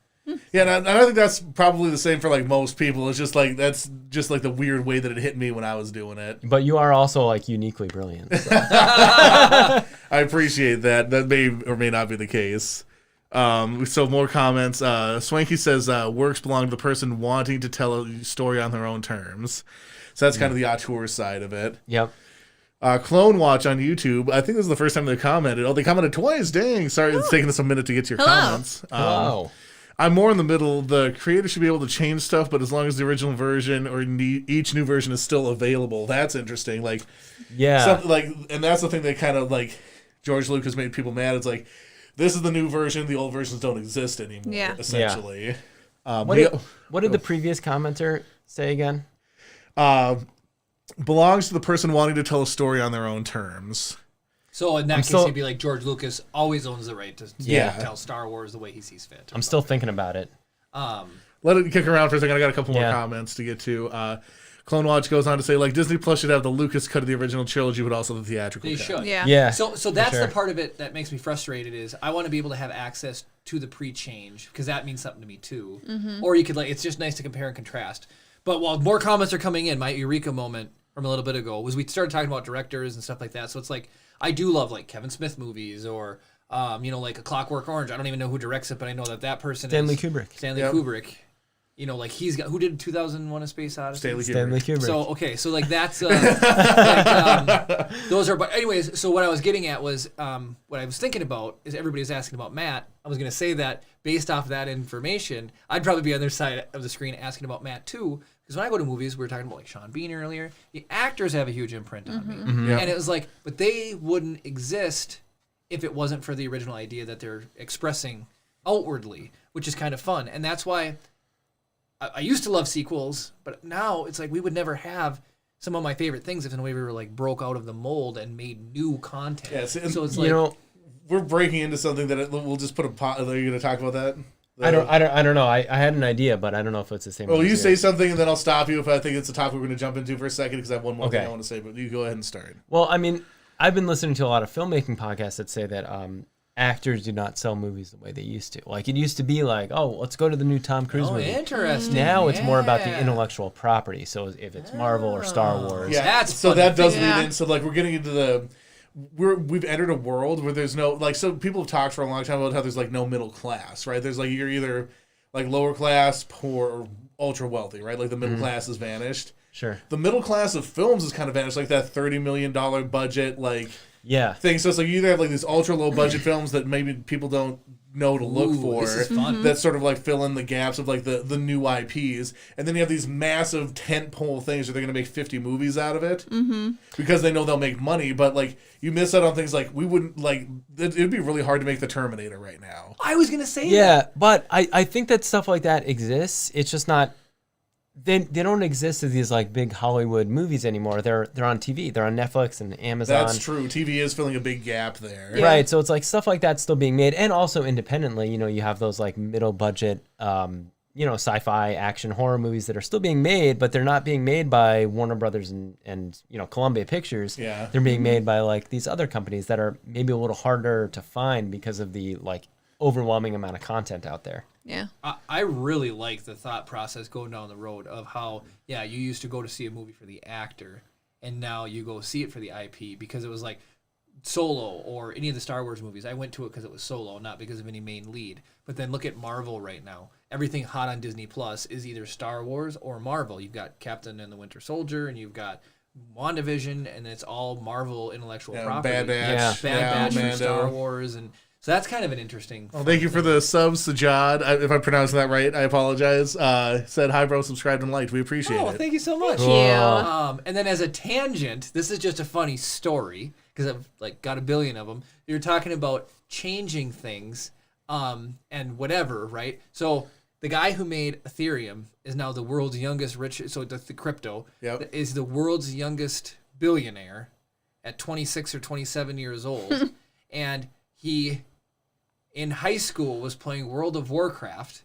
Yeah, and I think that's probably the same for like most people. It's just like that's just like the weird way that it hit me when I was doing it. But you are also like uniquely brilliant. So. I appreciate that. That may or may not be the case. So more comments. Swanky says works belong to the person wanting to tell a story on their own terms. So that's kind of the auteur side of it. Yep. Clone Watch on YouTube. I think this is the first time they commented. Oh, they commented twice. Dang. Sorry, it's taking us a minute to get to your comments. Hello. I'm more in the middle. The creator should be able to change stuff, but as long as the original version or each new version is still available, that's interesting. Like, yeah, and that's the thing that kind of like George Lucas made people mad. It's like this is the new version; the old versions don't exist anymore. Yeah. Essentially. Yeah. What did the previous commenter say again? Belongs to the person wanting to tell a story on their own terms. So in that case, it'd be like George Lucas always owns the right to tell Star Wars the way he sees fit. I'm still thinking about it. Let it kick around for a second. I got a couple more comments to get to. Clone Watch goes on to say, like, Disney Plus should have the Lucas cut of the original trilogy, but also the theatrical cut. They should. Yeah. So that's the part of it that makes me frustrated is I want to be able to have access to the pre-change because that means something to me too. Or you could it's just nice to compare and contrast. But while more comments are coming in, my eureka moment from a little bit ago was we started talking about directors and stuff like that. So it's like, I do love like Kevin Smith movies or, like A Clockwork Orange. I don't even know who directs it, but I know that person Stanley is Kubrick. Stanley Kubrick. Like he's got, who did 2001 A Space Odyssey? Stanley Kubrick. So, okay. So like that's, those are, but anyways, so what I was getting at was, what I was thinking about is everybody's asking about Matt. I was going to say that based off of that information, I'd probably be on their side of the screen asking about Matt too. Because when I go to movies, we were talking about like Sean Bean earlier, the actors have a huge imprint on me. And it was like, but they wouldn't exist if it wasn't for the original idea that they're expressing outwardly, which is kind of fun. And that's why I used to love sequels, but now it's like we would never have some of my favorite things if in a way we were like broke out of the mold and made new content. Yes, so it's like, we're breaking into something that we'll just put a pot. Are you going to talk about that? I don't know. I had an idea, but I don't know if it's the same. Well, you say something, and then I'll stop you if I think it's a topic we're going to jump into for a second, because I have one more thing I want to say, but you go ahead and start. Well, I mean, I've been listening to a lot of filmmaking podcasts that say that actors do not sell movies the way they used to. Like, it used to be like, oh, let's go to the new Tom Cruise movie. Interesting. Now it's more about the intellectual property. So if it's Marvel or Star Wars. Yeah, so that does lead in. So, like, we're getting into we've entered a world where there's no, like, so people have talked for a long time about how there's, like, no middle class, right? There's, like, you're either like lower class, poor, or ultra wealthy, right? Like the middle class has vanished. Sure. The middle class of films has kind of vanished, like that $30 million budget, like thing. So it's like you either have like these ultra low budget films that maybe people don't know to look for. This is fun. That sort of like fill in the gaps of like the new IPs, and then you have these massive tentpole things where they're going to make 50 movies out of it because they know they'll make money. But like you miss out on things like we wouldn't like. It'd be really hard to make the Terminator right now. I was going to say that. But I think that stuff like that exists. It's just not. They don't exist as these like big Hollywood movies anymore. They're on TV. They're on Netflix and Amazon. That's true. TV is filling a big gap there. Yeah. Right. So it's like stuff like that's still being made, and also independently. You have those like middle budget, sci-fi action horror movies that are still being made, but they're not being made by Warner Brothers and Columbia Pictures. Yeah. They're being made by like these other companies that are maybe a little harder to find because of the like overwhelming amount of content out there. Yeah. I really like the thought process going down the road of how, you used to go to see a movie for the actor, and now you go see it for the IP, because it was like Solo or any of the Star Wars movies. I went to it because it was Solo, not because of any main lead. But then look at Marvel right now. Everything hot on Disney Plus is either Star Wars or Marvel. You've got Captain and the Winter Soldier, and you've got WandaVision, and it's all Marvel intellectual property. Bad Batch. Bad Batch from Star Wars, and so that's kind of an interesting. Well, thank you for the subs, Sajad. If I'm pronouncing that right, I apologize. Said hi, bro, subscribed and liked. We appreciate it. Oh, thank you so much. Thank you. And then as a tangent, this is just a funny story because I've like got a billion of them. You're talking about changing things, and whatever, right? So the guy who made Ethereum is now the world's youngest rich. So the crypto is the world's youngest billionaire at 26 or 27 years old. And he, in high school, was playing World of Warcraft.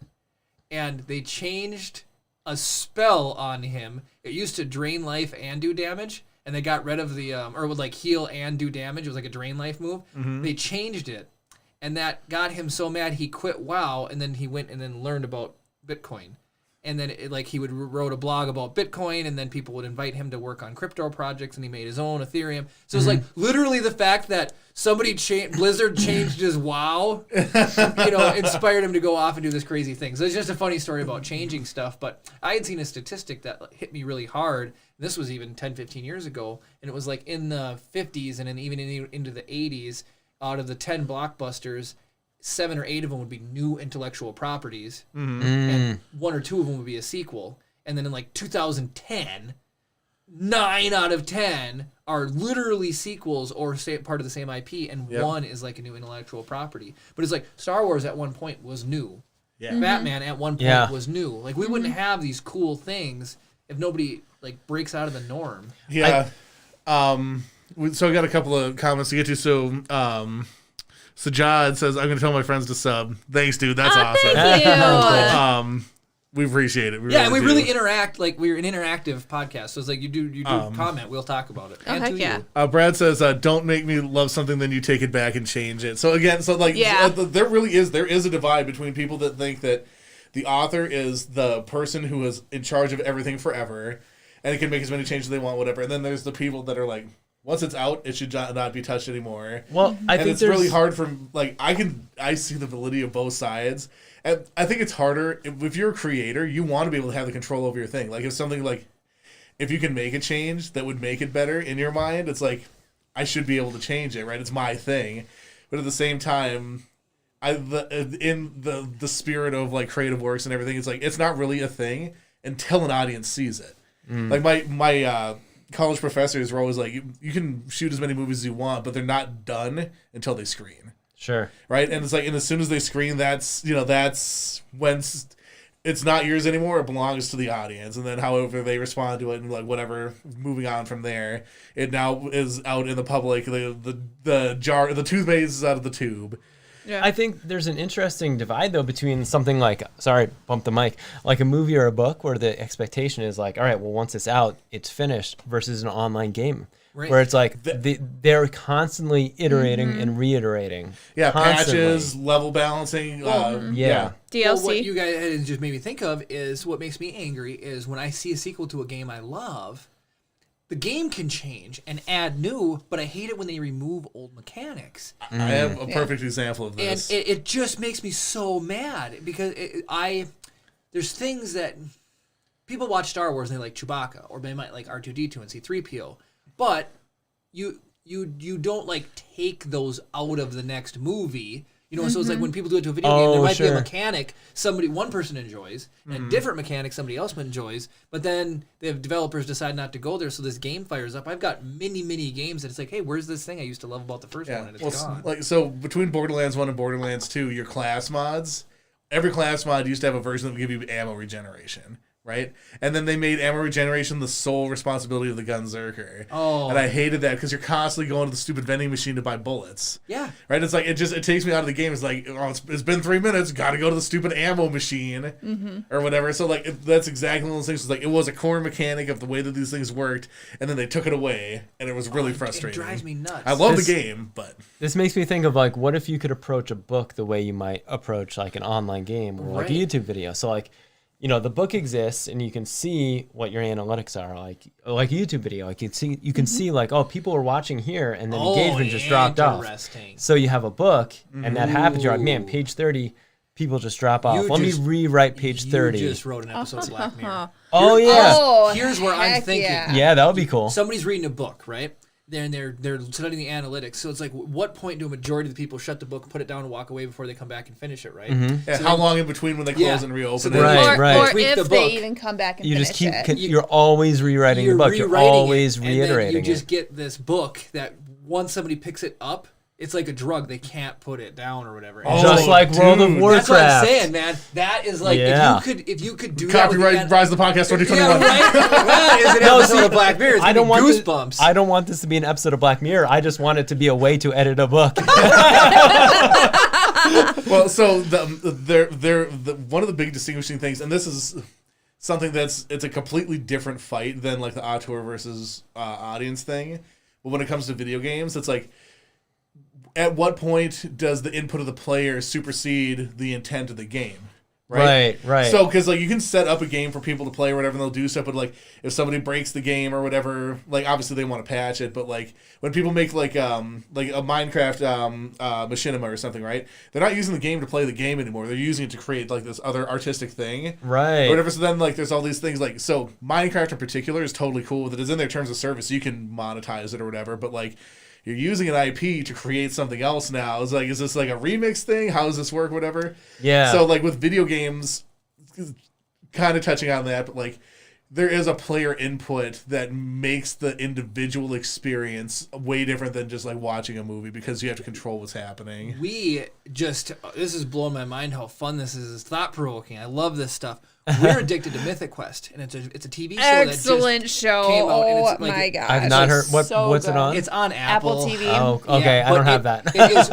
And they changed a spell on him. It used to drain life and do damage. And they got rid of the, or would like heal and do damage. It was like a drain life move. They changed it. And that got him so mad he quit WoW, and then he went and then learned about Bitcoin. And then he wrote a blog about Bitcoin, and then people would invite him to work on crypto projects, and he made his own Ethereum. So it's like literally the fact that somebody Blizzard changed his WoW, inspired him to go off and do this crazy thing. So it's just a funny story about changing stuff. But I had seen a statistic that hit me really hard. This was even 10, 15 years ago, and it was like in the 50s and then even into the 80s. Out of the 10 blockbusters, 7 or 8 of them would be new intellectual properties, and 1 or 2 of them would be a sequel. And then in like 2010, 9 out of 10 are literally sequels or part of the same IP, and 1 is like a new intellectual property. But it's like Star Wars at one point was new. Yeah. Batman at one point was new. Like we wouldn't have these cool things if nobody like breaks out of the norm. Yeah. So I got a couple of comments to get to. So, Sajad says, "I'm going to tell my friends to sub." Thanks, dude. That's awesome. Thank you. We appreciate it. And we really interact. Like we're an interactive podcast, so it's like you do comment, we'll talk about it. Oh, heck yeah. Brad says, "Don't make me love something, then you take it back and change it." So again, there really is a divide between people that think that the author is the person who is in charge of everything forever, and it can make as many changes as they want, whatever. And then there's the people that are like, once it's out, it should not be touched anymore. Well, I think it's really hard for I see the validity of both sides, and I think it's harder if you're a creator. You want to be able to have the control over your thing. Like if you can make a change that would make it better in your mind, it's like I should be able to change it, right? It's my thing, but at the same time, in the spirit of like creative works and everything, it's like it's not really a thing until an audience sees it. Like my college professors were always like, you can shoot as many movies as you want, but they're not done until they screen. Sure. Right? And it's like, and as soon as they screen, that's when it's not yours anymore. It belongs to the audience. And then however they respond to it and like whatever, moving on from there, it now is out in the public. The toothpaste is out of the tube. Yeah. I think there's an interesting divide, though, between something like, bump the mic, like a movie or a book where the expectation is like, all right, well, once it's out, it's finished, versus an online game. Right. Where it's like they're constantly iterating and reiterating. Yeah, patches, level balancing. DLC. Well, what you guys just made me think of is what makes me angry is when I see a sequel to a game I love, the game can change and add new, but I hate it when they remove old mechanics. I have a perfect example of this. And it just makes me so mad because there's things that people watch Star Wars and they like Chewbacca, or they might like R2-D2 and C-3PO, but you don't like take those out of the next movie. So it's like when people do it to a video game, there might be a mechanic one person enjoys, and a different mechanic somebody else enjoys, but then the developers decide not to go there, so this game fires up. I've got many games that it's like, hey, where's this thing I used to love about the first one, and it's gone. So between Borderlands 1 and Borderlands 2, your class mods, every class mod used to have a version that would give you ammo regeneration. Right? And then they made ammo regeneration the sole responsibility of the Gunzerker. Oh. And I hated that because you're constantly going to the stupid vending machine to buy bullets. Yeah. Right? It's like, it takes me out of the game. It's like, it's been 3 minutes, gotta go to the stupid ammo machine or whatever. So, like, that's exactly one of those things. It's like, it was a core mechanic of the way that these things worked, and then they took it away, and it was really frustrating. It drives me nuts. I love the game, but... This makes me think of, like, what if you could approach a book the way you might approach, like, an online game or, like, a YouTube video? So, like... the book exists, and you can see what your analytics are, like a YouTube video. Like you can see like, oh, people are watching here, and then engagement just dropped off. So you have a book, and that happens. You're like, man, page 30, people just drop off. Let me rewrite page 30. You just wrote an episode of Black Mirror. Oh yeah. Here's where I'm thinking. Yeah, that would be cool. Somebody's reading a book, right? They're studying the analytics. So it's like, what point do a majority of the people shut the book, put it down, and walk away before they come back and finish it, right? Yeah, so how long in between when they close and reopen so it? Or if they even come back and finish it. You're always rewriting the book. You're always reiterating you just get this book that once somebody picks it up, it's like a drug. They can't put it down or whatever. Just like World of Warcraft. That's what I'm saying, man. That is like if you could do copyright that. Rise of the Podcast 2021. Yeah, right? That is an episode of Black Mirror. It's I don't want goosebumps. I don't want this to be an episode of Black Mirror. I just want it to be a way to edit a book. Well, so one of the big distinguishing things, and this is something it's a completely different fight than like the auteur versus audience thing. But when it comes to video games, it's like, at what point does the input of the player supersede the intent of the game? Right. So, because like you can set up a game for people to play or whatever, and they'll do stuff. But like, if somebody breaks the game or whatever, like obviously they want to patch it. But like when people make like a Minecraft machinima or something, right? They're not using the game to play the game anymore. They're using it to create like this other artistic thing, Right. or whatever. So then like there's all these things like, so Minecraft in particular is totally cool with it. It's in their terms of service. You can monetize it or whatever. But like, you're using an IP to create something else now. It's like, is this like a remix thing? How does this work? Whatever. Yeah. So like with video games, kind of touching on that, but like there is a player input that makes the individual experience way different than just like watching a movie, because you have to control what's happening. This is blowing my mind how fun this is. It's thought-provoking. I love this stuff. We're addicted to Mythic Quest, and it's a TV show Excellent that just show. came out. And Oh it's like, my gosh. I've not heard. What's good. it on? It's on Apple. TV. Oh, okay. Yeah, I don't but have that. It is,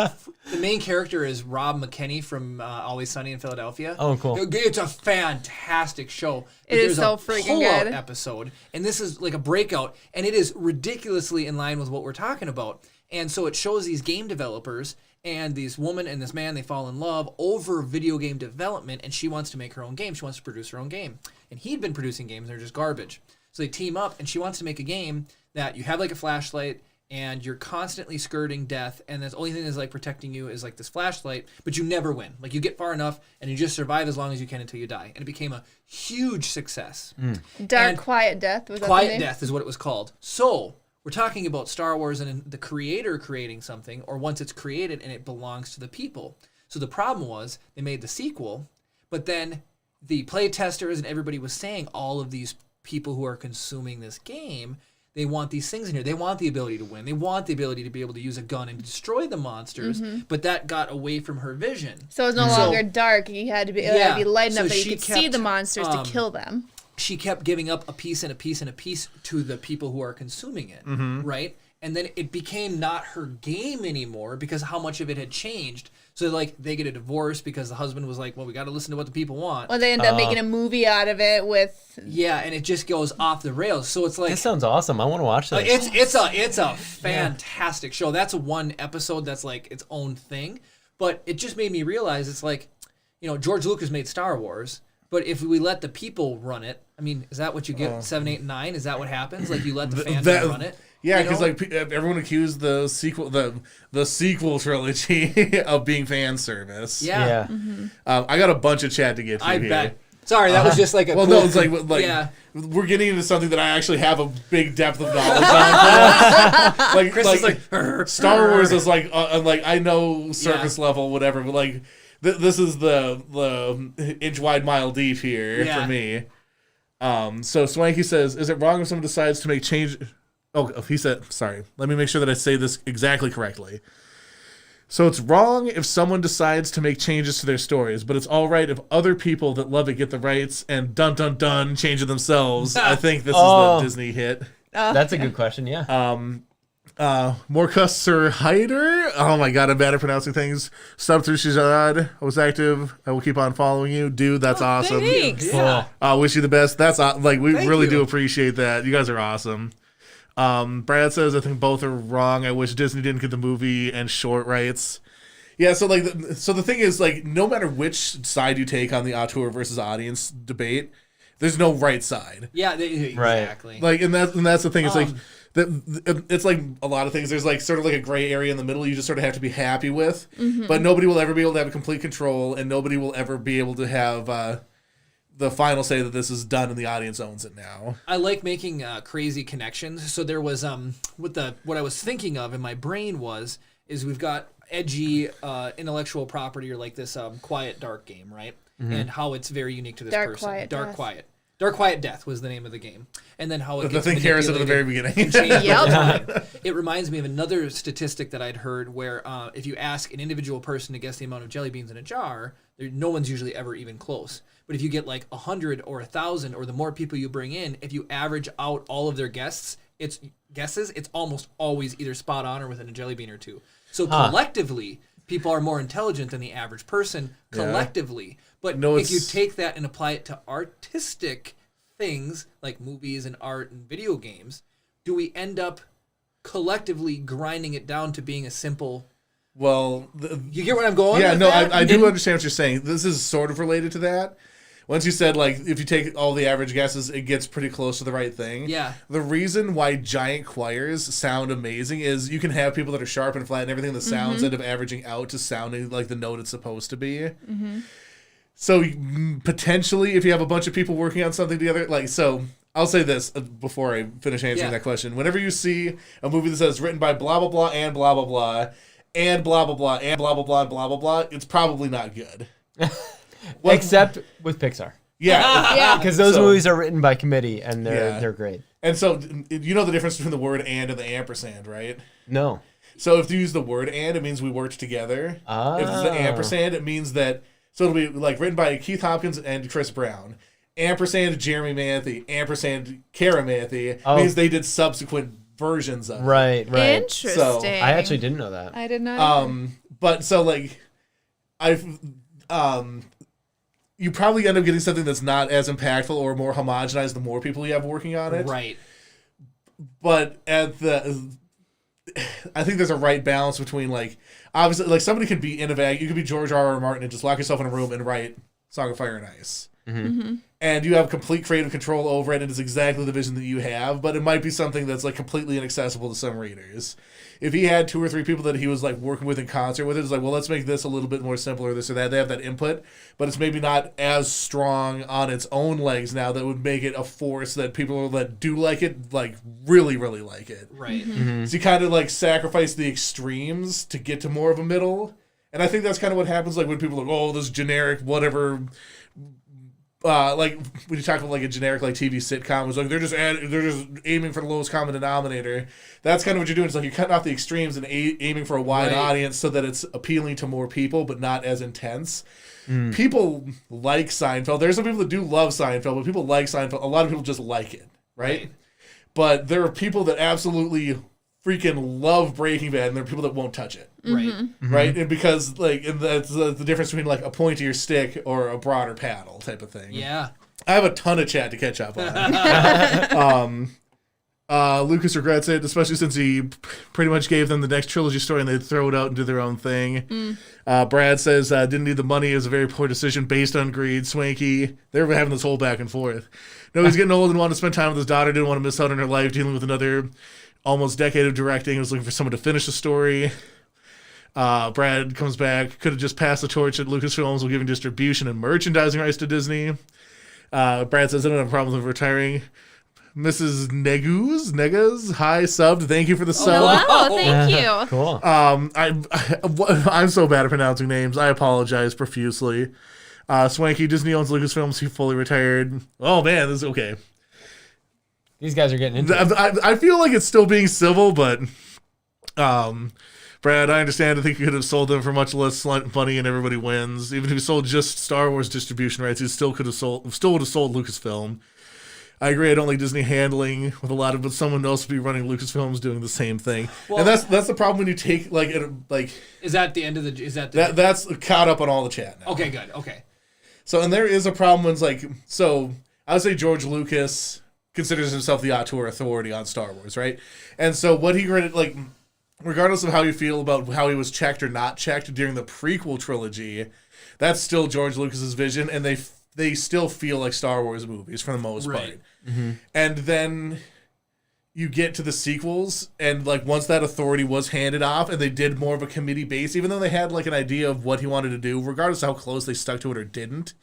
the main character is Rob McKinney from Always Sunny in Philadelphia. Oh, cool. It's a fantastic show. But It is there's so a freaking pull-out good. episode, and this is like a breakout, and it is ridiculously in line with what we're talking about. And so it shows these game developers and this woman and this man, they fall in love over video game development, and she wants to make her own game. She wants to produce her own game. And he'd been producing games, they're just garbage. So they team up, and she wants to make a game that you have like a flashlight, and you're constantly skirting death, and the only thing that's like protecting you is like this flashlight, but you never win. Like you get far enough, and you just survive as long as you can until you die. And it became a huge success. Dark Quiet Death was that the Quiet name? Death is what it was called. So we're talking about Star Wars and the creator creating something, or once it's created and it belongs to the people. So the problem was they made the sequel, but then the play testers and everybody was saying all of these people who are consuming this game, they want these things in here. They want the ability to win. They want the ability to be able to use a gun and destroy the monsters, but that got away from her vision. So it was no longer dark. You had to be, it had to be light enough that you could see the monsters to kill them. She kept giving up a piece and a piece and a piece to the people who are consuming it, right? And then it became not her game anymore because how much of it had changed. So like they get a divorce because the husband was like, well, we got to listen to what the people want. Well, they end up making a movie out of it with... Yeah, and it just goes off the rails. So it's like... This sounds awesome. I want to watch this. It's a fantastic show. That's one episode that's like its own thing. But it just made me realize it's like, George Lucas made Star Wars, but if we let the people run it, I mean, is that what you get? 7, 8, and 9? Is that what happens? Like you let the fans run it? Yeah, because like everyone accused the sequel trilogy of being fan service. Yeah. I got a bunch of chat to get to I here. bet. Sorry, that was just like a Well, cool no, it's like yeah. We're getting into something that I actually have a big depth of knowledge on. like, Chris is like Star Wars is like I know surface level whatever, but like this is the inch wide, mile deep here for me. So Swanky says, is it wrong if someone decides to make change? Oh, he said, sorry. Let me make sure that I say this exactly correctly. So it's wrong if someone decides to make changes to their stories, but it's all right if other people that love it get the rights and dun dun dun change it themselves. I think this is the Disney hit. That's a good question, yeah. Morcusser Hyder. Oh my god, I'm bad at pronouncing things. Sub through Shizad. I was active. I will keep on following you. Dude, that's awesome. Thanks. Yeah. Wish you the best. That's we really you. do appreciate that. You guys are awesome. Brad says, I think both are wrong. I wish Disney didn't get the movie and short rights. Yeah, so the thing is, like, no matter which side you take on the auteur versus audience debate, there's no right side. Yeah, exactly. Like, and that's the thing. It's it's like a lot of things. There's like sort of like a gray area in the middle. You just sort of have to be happy with, but nobody will ever be able to have complete control, and nobody will ever be able to have the final say that this is done and the audience owns it now. I like making crazy connections. So there was what I was thinking of in my brain is we've got edgy intellectual property or like this quiet dark game, right? And how it's very unique to this Dark person. Quiet Dark Death. Quiet. Dark Quiet Death was the name of the game. And then how it The gets thing Kara said at the very manipulated beginning. and changed over Yep. time. It reminds me of another statistic that I'd heard where if you ask an individual person to guess the amount of jelly beans in a jar, no one's usually ever even close. But if you get like 100 or 1,000 or the more people you bring in, if you average out all of their guesses, it's almost always either spot on or within a jelly bean or two. So collectively, people are more intelligent than the average person collectively. But if you take that and apply it to artistic things like movies and art and video games, do we end up collectively grinding it down to being a simple... Well... you get where I'm going? Yeah, with no, that? I do understand what you're saying. This is sort of related to that. Once you said, like, if you take all the average guesses, it gets pretty close to the right thing. Yeah. The reason why giant choirs sound amazing is you can have people that are sharp and flat and everything, the sounds end up averaging out to sounding like the note it's supposed to be. Mm-hmm. So potentially, if you have a bunch of people working on something together, like, so I'll say this before I finish answering that question. Whenever you see a movie that says written by blah, blah, blah, and blah, blah, blah, and blah, blah, blah, and blah, blah, blah, and blah, blah, blah, it's probably not good. Except with Pixar. Yeah. Because those movies are written by committee, and they're great. And so, you know the difference between the word and the ampersand, right? No. So if you use the word and, it means we worked together. Oh. If it's the ampersand, it means that, so it'll be like written by Keith Hopkins and Chris Brown. Ampersand Jeremy Manthey, ampersand Kara Manthey, means they did subsequent versions of it. Right. Interesting. So, I actually didn't know that. I did not. But so like, you probably end up getting something that's not as impactful or more homogenized the more people you have working on it. Right. But I think there's a right balance between, like, obviously, like, somebody could be innovative. You could be George R.R. Martin and just lock yourself in a room and write Song of Fire and Ice. Mm-hmm. And you have complete creative control over it, and it's exactly the vision that you have, but it might be something that's, like, completely inaccessible to some readers. If he had 2 or 3 people that he was, like, working with in concert with, it's like, well, let's make this a little bit more simple or this or that. They have that input, but it's maybe not as strong on its own legs now that would make it a force that people that do like it, like, really, really like it. Right. Mm-hmm. So you kind of, like, sacrifice the extremes to get to more of a middle. And I think that's kind of what happens, like, when people are like, oh, this generic whatever... like when you talk about like a generic like TV sitcom, it's like they're just aiming for the lowest common denominator. That's kind of what you're doing. It's like you're cutting off the extremes and aiming for a wide audience so that it's appealing to more people, but not as intense. People like Seinfeld. There's some people that do love Seinfeld, but people like Seinfeld. A lot of people just like it, right? But there are people that absolutely freaking love Breaking Bad, and there are people that won't touch it. Right. Mm-hmm. Right? And because, like, and that's the difference between, like, a pointier stick or a broader paddle type of thing. Yeah. I have a ton of chat to catch up on. Lucas regrets it, especially since he pretty much gave them the next trilogy story and they'd throw it out and do their own thing. Brad says, didn't need the money. It was a very poor decision based on greed. Swanky. They were having this whole back and forth. No, he's getting old and wanted to spend time with his daughter. Didn't want to miss out on her life dealing with another almost decade of directing. He was looking for someone to finish the story. Brad comes back. Could have just passed the torch at Lucasfilms while giving distribution and merchandising rights to Disney. Brad says, I don't have problems with retiring. Mrs. Negas, hi, subbed. Thank you for the sub. Wow, thank you. Cool. I'm so bad at pronouncing names. I apologize profusely. Swanky, Disney owns Lucasfilms. He fully retired. Oh, man, this is okay. These guys are getting into it. I feel like it's still being civil, but Brad, I understand. I think you could have sold them for much less money and everybody wins. Even if you sold just Star Wars distribution rights, you still would have sold Lucasfilm. I agree. I don't like Disney handling with a lot of, but someone else would be running Lucasfilms doing the same thing. Well, and that's the problem when you take Is that the end of the? Is that the? That's caught up on all the chat now. Okay, good. Okay. So and there is a problem when it's like I would say George Lucas considers himself the auteur authority on Star Wars, right? And so what he like, regardless of how you feel about how he was checked or not checked during the prequel trilogy, that's still George Lucas's vision, and they still feel like Star Wars movies for the most part. Mm-hmm. And then you get to the sequels, and like once that authority was handed off, and they did more of a committee base, even though they had like an idea of what he wanted to do, regardless of how close they stuck to it or didn't.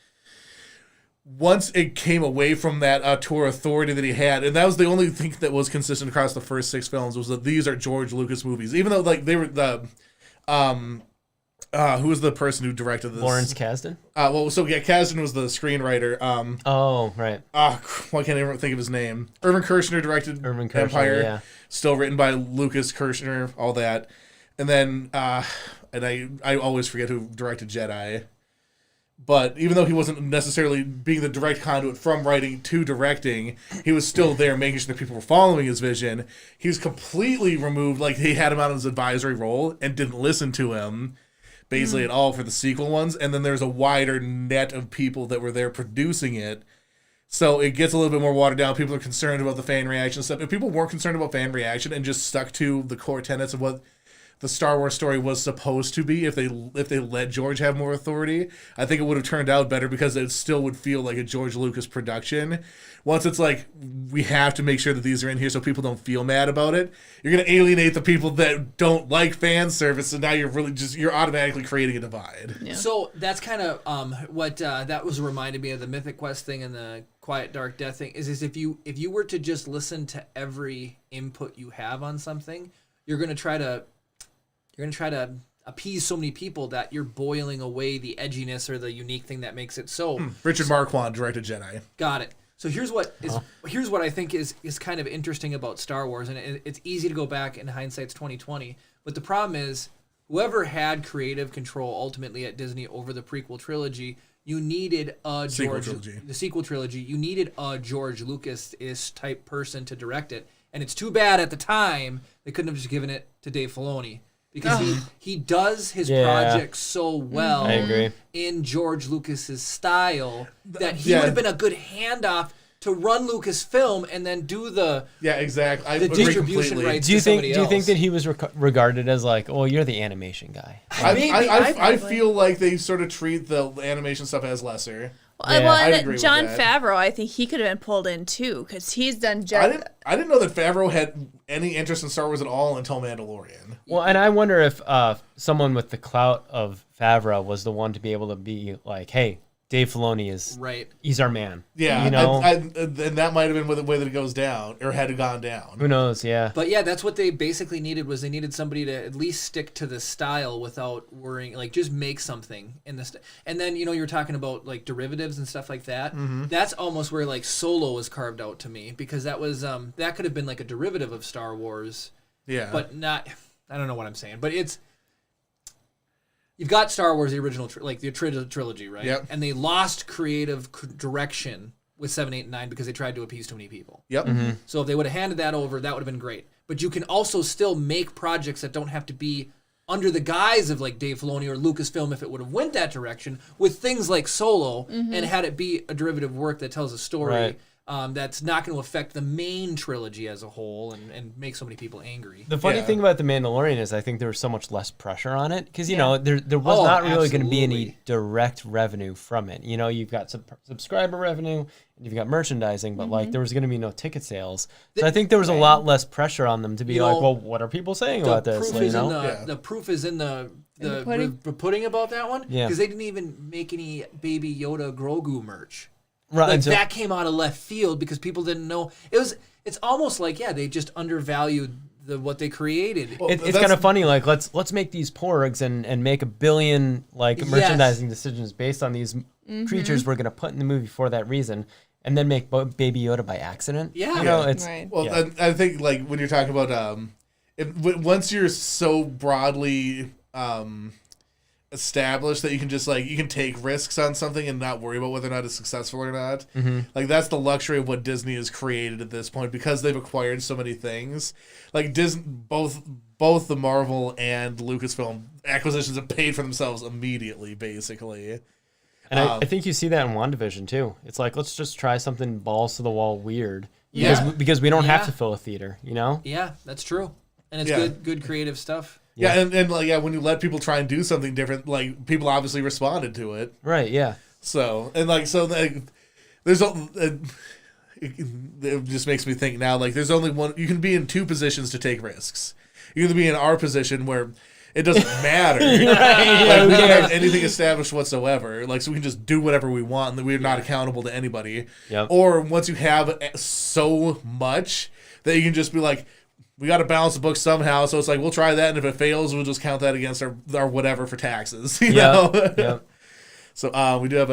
Once it came away from that auteur authority that he had, and that was the only thing that was consistent across the first 6 films, was that these are George Lucas movies. Even though like they were who was the person who directed this? Lawrence Kasdan. Kasdan was the screenwriter. Oh, right. Why can't I even think of his name? Irvin Kershner directed Empire. Yeah. Still written by Lucas Kershner, all that. And then, and I always forget who directed Jedi. But even though he wasn't necessarily being the direct conduit from writing to directing, he was still there making sure that people were following his vision. He was completely removed, like he had him out on his advisory role and didn't listen to him basically at all for the sequel ones. And then there's a wider net of people that were there producing it. So it gets a little bit more watered down. People are concerned about the fan reaction stuff. If people weren't concerned about fan reaction and just stuck to the core tenets of what the Star Wars story was supposed to be, if they let George have more authority, I think it would have turned out better because it still would feel like a George Lucas production. Once it's like, we have to make sure that these are in here so people don't feel mad about it, you're going to alienate the people that don't like fan service, and now you're automatically creating a divide. Yeah. So that's kind of what that was reminded me of the Mythic Quest thing and the Quiet Dark Death thing, is if you were to just listen to every input you have on something, you're going to try to appease so many people that you're boiling away the edginess or the unique thing that makes it so. Richard Marquand directed Jedi. Got it. So here's what I think is kind of interesting about Star Wars, and it's easy to go back in hindsight's 2020, but the problem is whoever had creative control ultimately at Disney over the prequel trilogy, you needed a sequel trilogy. You needed a George Lucas-ish type person to direct it, and it's too bad at the time they couldn't have just given it to Dave Filoni. Because he does his project so well in George Lucas's style that he would have been a good handoff to run Lucasfilm and then do the the distribution rights do you to somebody think else. Do you think that he was regarded as like, oh, you're the animation guy? I feel like they sort of treat the animation stuff as lesser. Jon Favreau, I think he could have been pulled in too, because he's done. I didn't know that Favreau had any interest in Star Wars at all until Mandalorian. Well, and I wonder if someone with the clout of Favreau was the one to be able to be like, hey, Dave Filoni is he's our man. Yeah, you know, and that might have been the way that it goes down, or had it gone down. Who knows? Yeah, but yeah, that's what they basically needed, was they needed somebody to at least stick to the style without worrying, like just make something in this. And then you were talking about like derivatives and stuff like that. Mm-hmm. That's almost where like Solo was carved out to me, because that was that could have been like a derivative of Star Wars. Yeah, but not. I don't know what I'm saying, but it's. You've got Star Wars, the original, the trilogy, right? Yep. And they lost creative direction with 7, 8, and 9 because they tried to appease too many people. Yep. Mm-hmm. So if they would have handed that over, that would have been great. But you can also still make projects that don't have to be under the guise of like Dave Filoni or Lucasfilm if it would have went that direction, with things like Solo, and had it be a derivative work that tells a story. Right. That's not going to affect the main trilogy as a whole and make so many people angry. The funny thing about The Mandalorian is I think there was so much less pressure on it, because, there was not really going to be any direct revenue from it. You've got subscriber revenue, and you've got merchandising, but like there was going to be no ticket sales. So I think there was a lot less pressure on them to be like, well, what are people saying about this? The proof is in the pudding about that one, because they didn't even make any Baby Yoda Grogu merch. Right, that came out of left field because people didn't know. It's almost like they just undervalued what they created. Well, it's kind of funny. Like let's make these porgs and make 1 billion merchandising decisions based on these creatures we're gonna put in the movie for that reason, and then make Baby Yoda by accident. Yeah, it's right. Well, I think like when you're talking about once you're so broadly established that you can just you can take risks on something and not worry about whether or not it's successful or not. Mm-hmm. Like that's the luxury of what Disney has created at this point, because they've acquired so many things. Like Disney, both the Marvel and Lucasfilm acquisitions have paid for themselves immediately, basically. And I think you see that in WandaVision too. It's like, let's just try something balls to the wall weird. Because we don't have to fill a theater, Yeah, that's true. And it's good creative stuff. Yeah, and when you let people try and do something different, people obviously responded to it. Right, yeah. So, there's it just makes me think now, there's only one, you can be in two positions to take risks. You can be in our position where it doesn't matter. We don't have anything established whatsoever. So we can just do whatever we want and that we're not accountable to anybody. Yep. Or once you have so much that you can just be like, we got to balance the book somehow. So it's like, we'll try that. And if it fails, we'll just count that against our whatever for taxes. You know? Yep. So we do have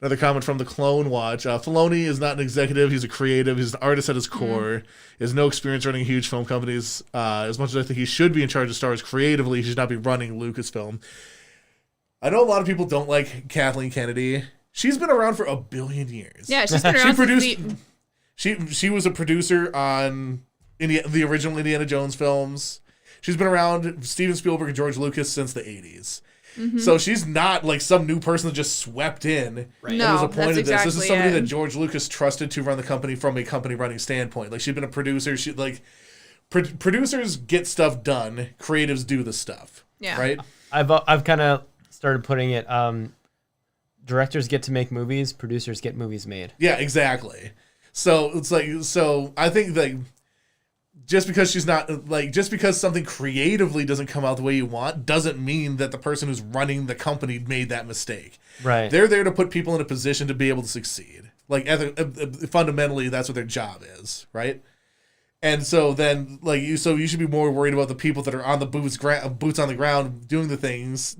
another comment from the Clone Watch. Filoni is not an executive. He's a creative. He's an artist at his core. He has no experience running huge film companies. As much as I think he should be in charge of Star Wars creatively, he should not be running Lucasfilm. I know a lot of people don't like Kathleen Kennedy. She's been around for 1 billion years. Yeah, she's been around. She was a producer on the original Indiana Jones films. She's been around Steven Spielberg and George Lucas since the 80s. Mm-hmm. So she's not like some new person that just swept in and was appointed exactly this. This is somebody that George Lucas trusted to run the company from a company running standpoint. Like, she'd been a producer. She producers get stuff done. Creatives do the stuff. Yeah. Right? I've kind of started putting it, directors get to make movies, producers get movies made. Yeah, exactly. So it's like, I think like just because something creatively doesn't come out the way you want doesn't mean that the person who's running the company made that mistake. Right. They're there to put people in a position to be able to succeed. Like, fundamentally, that's what their job is, right? And so then, like, you should be more worried about the people that are on the boots on the ground doing the things,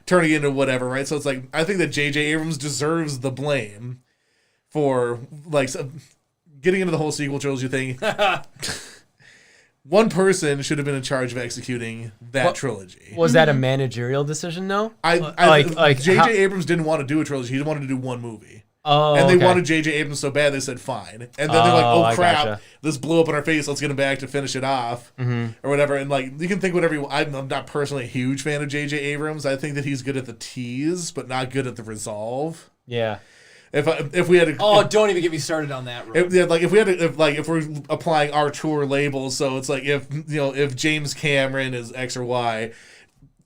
turning into whatever, right? So it's like, I think that J.J. Abrams deserves the blame for, like, getting into the whole sequel trilogy thing. One person should have been in charge of executing that trilogy. Was that a managerial decision, though? J.J. Abrams didn't want to do a trilogy. He wanted to do one movie. Oh, and they wanted J.J. Abrams so bad, they said fine. And then they're like, oh, crap, gotcha. This blew up in our face. Let's get him back to finish it off. Or whatever. And, like, you can think whatever you want. I'm not personally a huge fan of J.J. Abrams. I think that he's good at the tease, but not good at the resolve. Yeah. If we had don't even get me started on that. If we're applying our tour labels, so it's like if James Cameron is X or Y,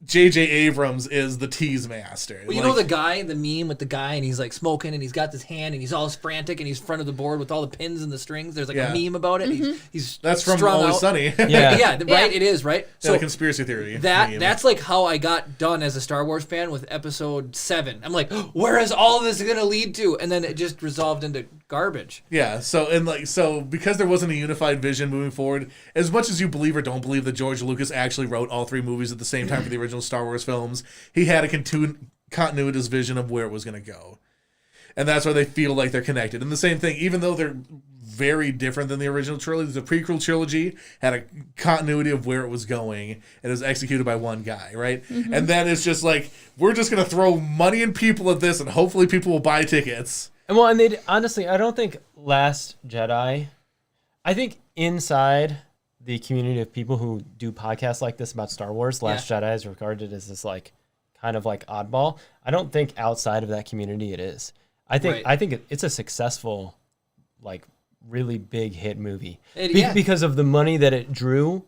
J.J. Abrams is the tease master. Well, you know the meme with the guy, and he's like smoking, and he's got this hand, and he's all frantic, and he's in front of the board with all the pins and the strings. There's like a meme about it. He's that's from Always Sunny. Yeah, right. It is right. So the conspiracy theory. That's like how I got done as a Star Wars fan with Episode 7. I'm like, where is all this going to lead to? And then it just resolved into garbage. Yeah. So because there wasn't a unified vision moving forward, as much as you believe or don't believe that George Lucas actually wrote all 3 movies at the same time for the original Star Wars films, he had a continuous vision of where it was going to go. And that's why they feel like they're connected. And the same thing, even though they're very different than the original trilogy, the prequel trilogy had a continuity of where it was going, and it was executed by one guy, right? And then it's just like, we're just going to throw money and people at this, and hopefully people will buy tickets. And they honestly, I don't think Last Jedi, I think inside the community of people who do podcasts like this about Star Wars, Last Jedi is regarded as this like kind of like oddball. I don't think outside of that community it is. I think it's a successful, like really big hit movie because of the money that it drew,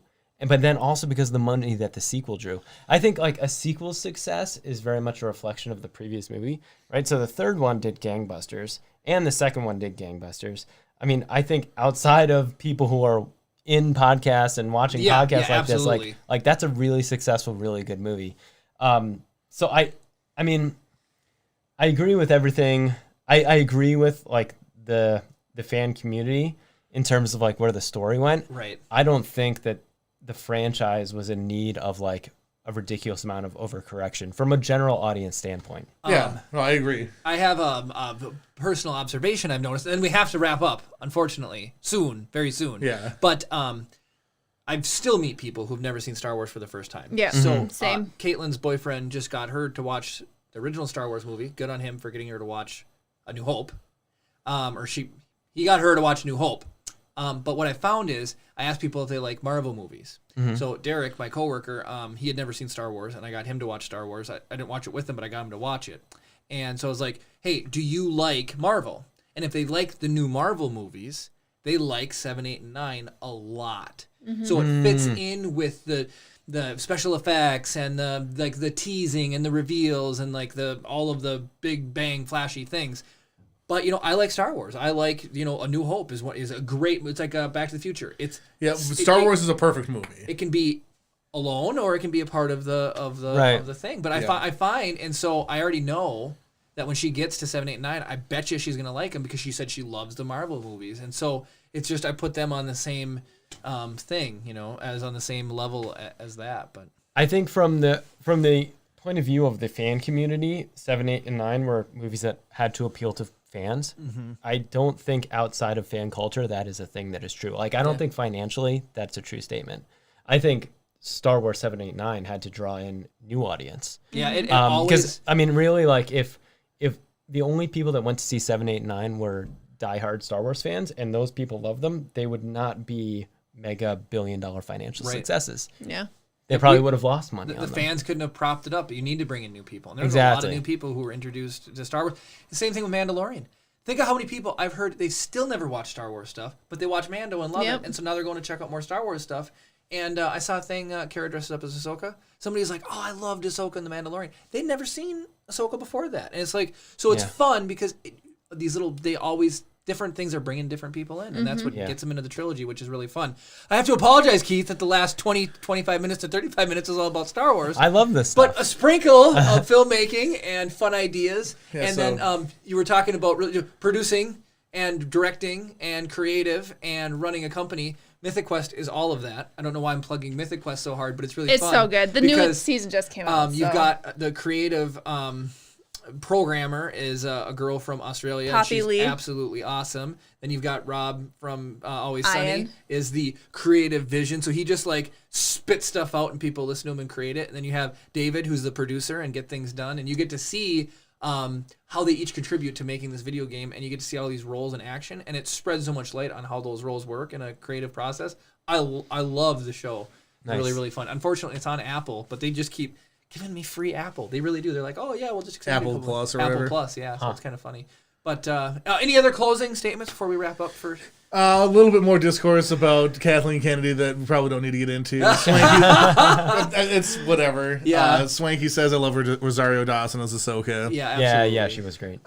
but then also because of the money that the sequel drew. I think like a sequel's success is very much a reflection of the previous movie, right? So the third one did gangbusters, and the second one did gangbusters. I mean, I think outside of people who are in podcasts and watching podcasts like absolutely. This, like that's a really successful, really good movie. So I mean, I agree with everything. I agree with like the fan community in terms of like where the story went. Right. I don't think that the franchise was in need of like a ridiculous amount of overcorrection from a general audience standpoint. Yeah, no, I agree. I have a personal observation I've noticed, and we have to wrap up, unfortunately, soon, very soon. Yeah. But I still meet people who've never seen Star Wars for the first time. Yeah, so same. Caitlin's boyfriend just got her to watch the original Star Wars movie. Good on him for getting her to watch A New Hope. He got her to watch New Hope. But what I found is I asked people if they like Marvel movies. So Derek, my coworker, he had never seen Star Wars, and I got him to watch Star Wars. I didn't watch it with him, but I got him to watch it. And so I was like, hey, do you like Marvel? And if they like the new Marvel movies, they like 7, 8, and 9 a lot. So it fits in with the special effects and the teasing and the reveals and like all of the big bang flashy things. But I like Star Wars. I like A New Hope is a great. It's like Back to the Future. Star Wars is a perfect movie. It can be alone or it can be a part of the thing. But I find, and so I already know that when she gets to 7, 8, and 9, I bet you she's gonna like them because she said she loves the Marvel movies, and so it's just I put them on the same thing, as on the same level as that. But I think from the point of view of the fan community, 7, 8, and 9 were movies that had to appeal to fans. Mm-hmm. I don't think outside of fan culture that is a thing that is true. Like, I don't think financially that's a true statement. I think Star Wars 7, 8, 9 had to draw in new audience. Yeah, it always... Because, I mean, really, like, if the only people that went to see 7, 8, 9 were diehard Star Wars fans, and those people love them, they would not be mega billion-dollar financial successes. Yeah. They probably would have lost money. The fans couldn't have propped it up, but you need to bring in new people. And there's a lot of new people who were introduced to Star Wars. The same thing with Mandalorian. Think of how many people I've heard they still never watch Star Wars stuff, but they watch Mando and love it, and so now they're going to check out more Star Wars stuff. And I saw a thing, Kara dresses up as Ahsoka. Somebody's like, oh, I loved Ahsoka and the Mandalorian. They'd never seen Ahsoka before that. And it's like, so it's fun because different things are bringing different people in, and that's what gets them into the trilogy, which is really fun. I have to apologize, Keith, that the last 20, 25 minutes to 35 minutes is all about Star Wars. I love this stuff. But a sprinkle of filmmaking and fun ideas. Then you were talking about producing and directing and creative and running a company. Mythic Quest is all of that. I don't know why I'm plugging Mythic Quest so hard, but it's really fun. It's so good. The new season just came out. You've got the creative... programmer is a girl from Australia. Poppy She's Lee. Absolutely awesome. Then you've got Rob from Always Sunny is the creative vision. So he just like spits stuff out and people listen to him and create it. And then you have David, who's the producer and get things done. And you get to see how they each contribute to making this video game. And you get to see all these roles in action. And it spreads so much light on how those roles work in a creative process. I love the show. Nice. Really, really fun. Unfortunately, it's on Apple, but they just keep giving me free Apple. They really do. They're like, oh yeah, we'll just Apple Plus or whatever. Apple Plus, yeah. So it's kind of funny. But any other closing statements before we wrap up? A little bit more discourse about Kathleen Kennedy that we probably don't need to get into. It's whatever. Yeah. Swanky says I love Rosario Dawson as Ahsoka. Yeah, absolutely. Yeah, she was great.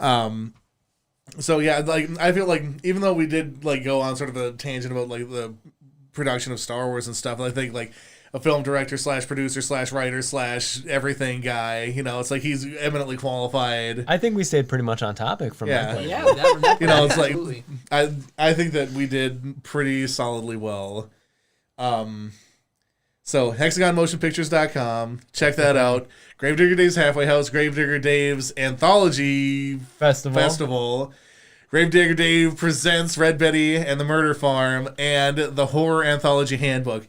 So yeah, like I feel like even though we did like go on sort of a tangent about like the production of Star Wars and stuff, I think like a film director / producer / writer / everything guy, it's like he's eminently qualified. I think we stayed pretty much on topic from my point. Yeah, that it's absolutely. like I think that we did pretty solidly well. So hexagonmotionpictures.com, check that out. Gravedigger Daves Halfway House, Gravedigger Daves Anthology Festival. Gravedigger Dave presents Red Betty and the Murder Farm and the Horror Anthology Handbook.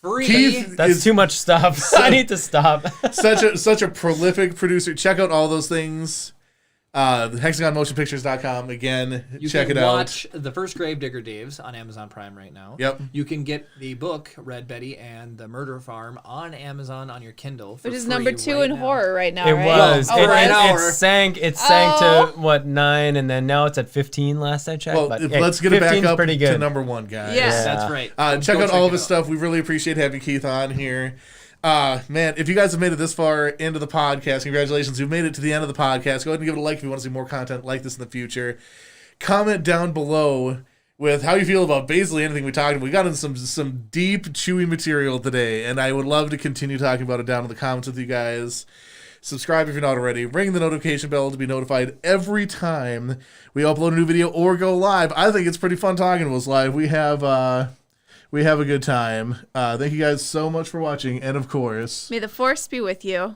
Free. That's too much stuff. I need to stop. such a prolific producer. Check out all those things. HexagonMotionPictures.com. Again, check it out. You can watch the first Gravedigger Daves on Amazon Prime right now. Yep. You can get the book Red Betty and the Murder Farm on Amazon on your Kindle. Which is number 2 in horror right now. It right? was. It sank to what 9, and then now it's at 15. Last I checked. Well, but, let's get it back up to number 1, guys. Yes, that's right. Check out all of his stuff. We really appreciate having Keith on here. Man, if you guys have made it this far into the podcast, congratulations. You've made it to the end of the podcast. Go ahead and give it a like if you want to see more content like this in the future. Comment down below with how you feel about basically anything we talked about. We got into some deep, chewy material today, and I would love to continue talking about it down in the comments with you guys. Subscribe if you're not already. Ring the notification bell to be notified every time we upload a new video or go live. I think it's pretty fun talking to us live. We have a good time. Thank you guys so much for watching. And of course, may the force be with you.